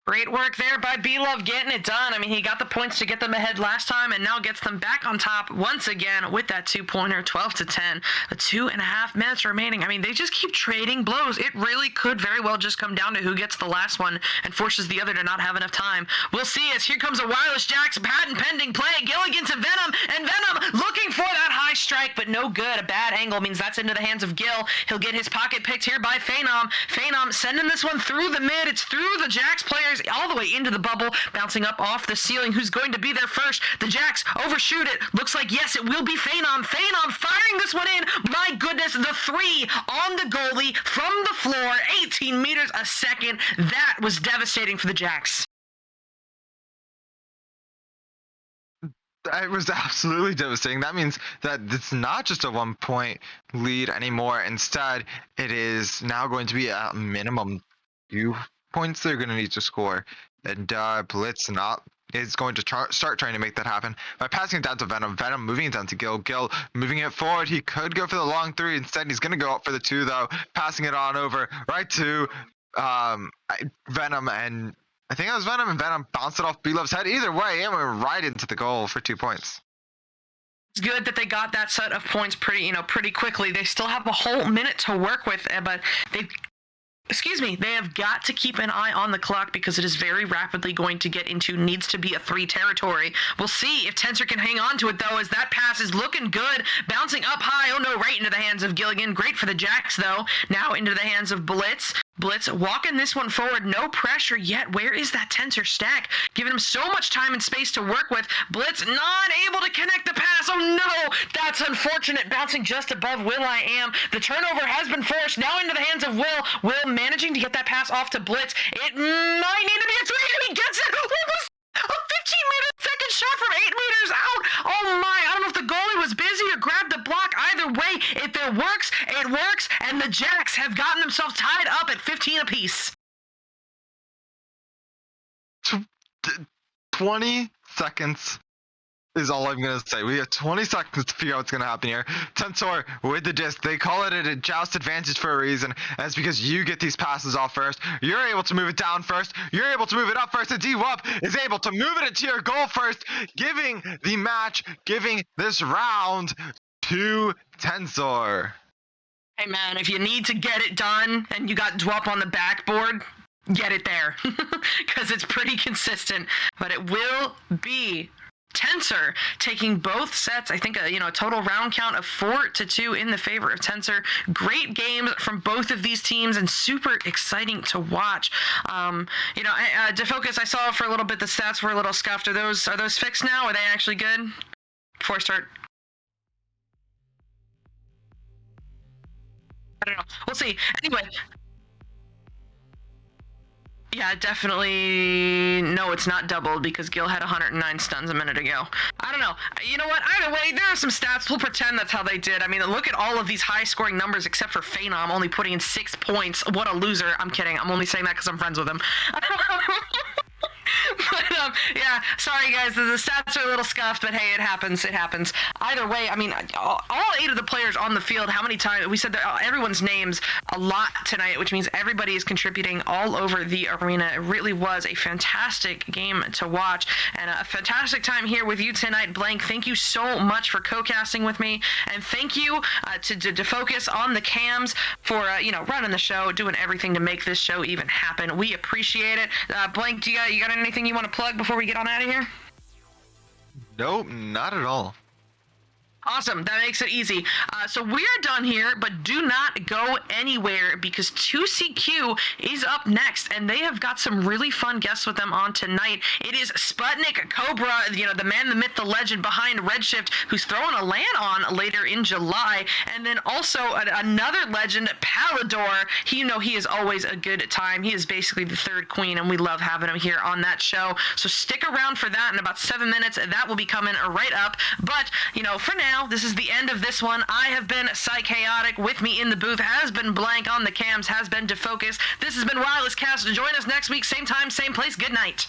Speaker 1: Great work there by B-Love getting it done. I mean, he got the points to get them ahead last time and now gets them back on top once again with that 2-pointer, 12-10. 2.5 minutes remaining. I mean, they just keep trading blows. It really could very well just come down to who gets the last one and forces the other to not have enough time. We'll see as here comes a Wireless Jacks patent pending play. Gilligan to Venom, and Venom looking for that high strike, but no good. A bad angle means that's into the hands of Gil. He'll get his pocket picked here by Phenom. Phenom sending this one through the mid. It's through the Jacks players fires all the way into the bubble, bouncing up off the ceiling. Who's going to be there first? The Jacks overshoot it. Looks like, yes, it will be Then0r. Then0r firing this one in. My goodness, the 3 on the goalie from the floor, 18 meters a second. That was devastating for the Jacks.
Speaker 2: It was absolutely devastating. That means that it's not just a 1-point lead anymore. Instead, it is now going to be a minimum 2 points they're going to need to score. And Blitz is going to start trying to make that happen by passing it down to Venom. Venom moving it down to Gil. Gil moving it forward. He could go for the long 3. Instead, he's going to go up for the 2, though. Passing it on over right to Venom, and I think it was Venom, and Venom bounced it off B-Love's head. Either way, it went right into the goal for 2 points.
Speaker 1: It's good that they got that set of points pretty quickly. They still have a whole minute to work with, but they have got to keep an eye on the clock because it is very rapidly going to get into needs to be a 3 territory. We'll see if Tens0r can hang on to it, though, as that pass is looking good. Bouncing up high. Oh, no, right into the hands of Gilligan. Great for the Jacks, though. Now into the hands of Blitz. Blitz walking this one forward. No pressure yet. Where is that Tens0r stack? Giving him so much time and space to work with. Blitz not able to connect the pass. Oh, no. That's unfortunate. Bouncing just above Will.I.Am. The turnover has been forced. Now into the hands of Will. Will managing to get that pass off to Blitz. It might need to be a 3, and he gets it. Almost a 15-meter second shot from 8 meters out. Oh my, I don't know if the goalie was busy or grabbed the block. Either way, if it works, it works, and the Jacks have gotten themselves tied up at 15 apiece.
Speaker 2: 20 seconds is all I'm going to say. We have 20 seconds to figure out what's going to happen here. Tens0r with the disc. They call it a joust advantage for a reason. And it's because you get these passes off first. You're able to move it down first. You're able to move it up first. And D-Wup is able to move it into your goal first, giving the match, giving this round to Tens0r.
Speaker 1: Hey man, if you need to get it done and you got Dwup on the backboard, get it there. Because it's pretty consistent. But it will be Tens0r taking both sets. I think a total round count of 4-2 in the favor of Tens0r. Great games from both of these teams and super exciting to watch. Defocus, I saw for a little bit the stats were a little scuffed. Are those fixed now? Are they actually good? Before I start. I don't know. We'll see. Anyway. Yeah, definitely. No, it's not doubled because Gil had 109 stuns a minute ago. I don't know. You know what? Either way, there are some stats. We'll pretend that's how they did. I mean, look at all of these high-scoring numbers except for Then0r only putting in 6 points. What a loser. I'm kidding. I'm only saying that because I'm friends with him. But, yeah, sorry guys, the stats are a little scuffed, but hey, it happens. Either way, I mean, all 8 of the players on the field, how many times, we said that everyone's names a lot tonight, which means everybody is contributing all over the arena. It really was a fantastic game to watch, and a fantastic time here with you tonight, Blank. Thank you so much for co-casting with me, and thank you to focus on the cams for, running the show, doing everything to make this show even happen. We appreciate it. Blank, you got anything you want to plug before we get on out of here?
Speaker 2: Nope, not at all.
Speaker 1: Awesome. That makes it easy. So we're done here, but do not go anywhere because 2CQ is up next, and they have got some really fun guests with them on tonight. It is Sputnik Cobra, the man, the myth, the legend behind Redshift, who's throwing a LAN on later in July, and then also another legend, Palador. He is always a good time. He is basically the third queen, and we love having him here on that show. So stick around for that in about 7 minutes. That will be coming right up. But, for now, this is the end of this one. I have been Psychaotic. With me in the booth has been Blank on the cams, has been Defocus. This has been Wireless Cast. Join us next week, same time, same place. Good night.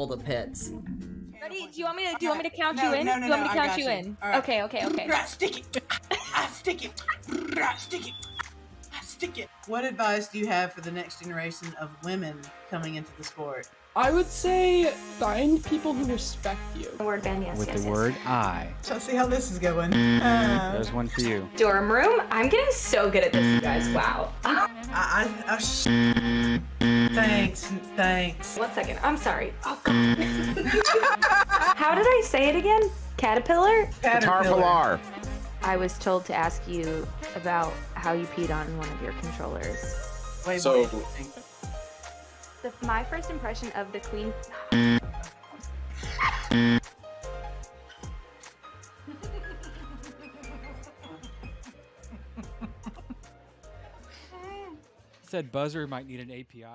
Speaker 3: control the pits.
Speaker 4: Ready? Do you want me to count you in?
Speaker 5: No,
Speaker 4: do you want me to
Speaker 5: I
Speaker 4: count
Speaker 5: got
Speaker 4: you in?
Speaker 5: All right.
Speaker 4: Okay.
Speaker 5: Stick it. Stick it. Stick it. Stick it. What advice do you have for the next generation of women coming into the sport?
Speaker 6: I would say find people who respect you.
Speaker 4: The word ban, yes,
Speaker 7: With
Speaker 4: yes,
Speaker 7: the
Speaker 4: yes.
Speaker 7: word I.
Speaker 5: So see how this is going.
Speaker 7: There's one for you.
Speaker 4: Dorm room? I'm getting so good at this, you guys. Wow.
Speaker 5: Thanks.
Speaker 4: 1 second. I'm sorry. Oh, God. How did I say it again? Caterpillar?
Speaker 7: Tarpalar.
Speaker 8: I was told to ask you about how you peed on one of your controllers.
Speaker 5: Wait,
Speaker 9: So-
Speaker 8: My first impression of the queen.
Speaker 7: Said buzzer might need an API.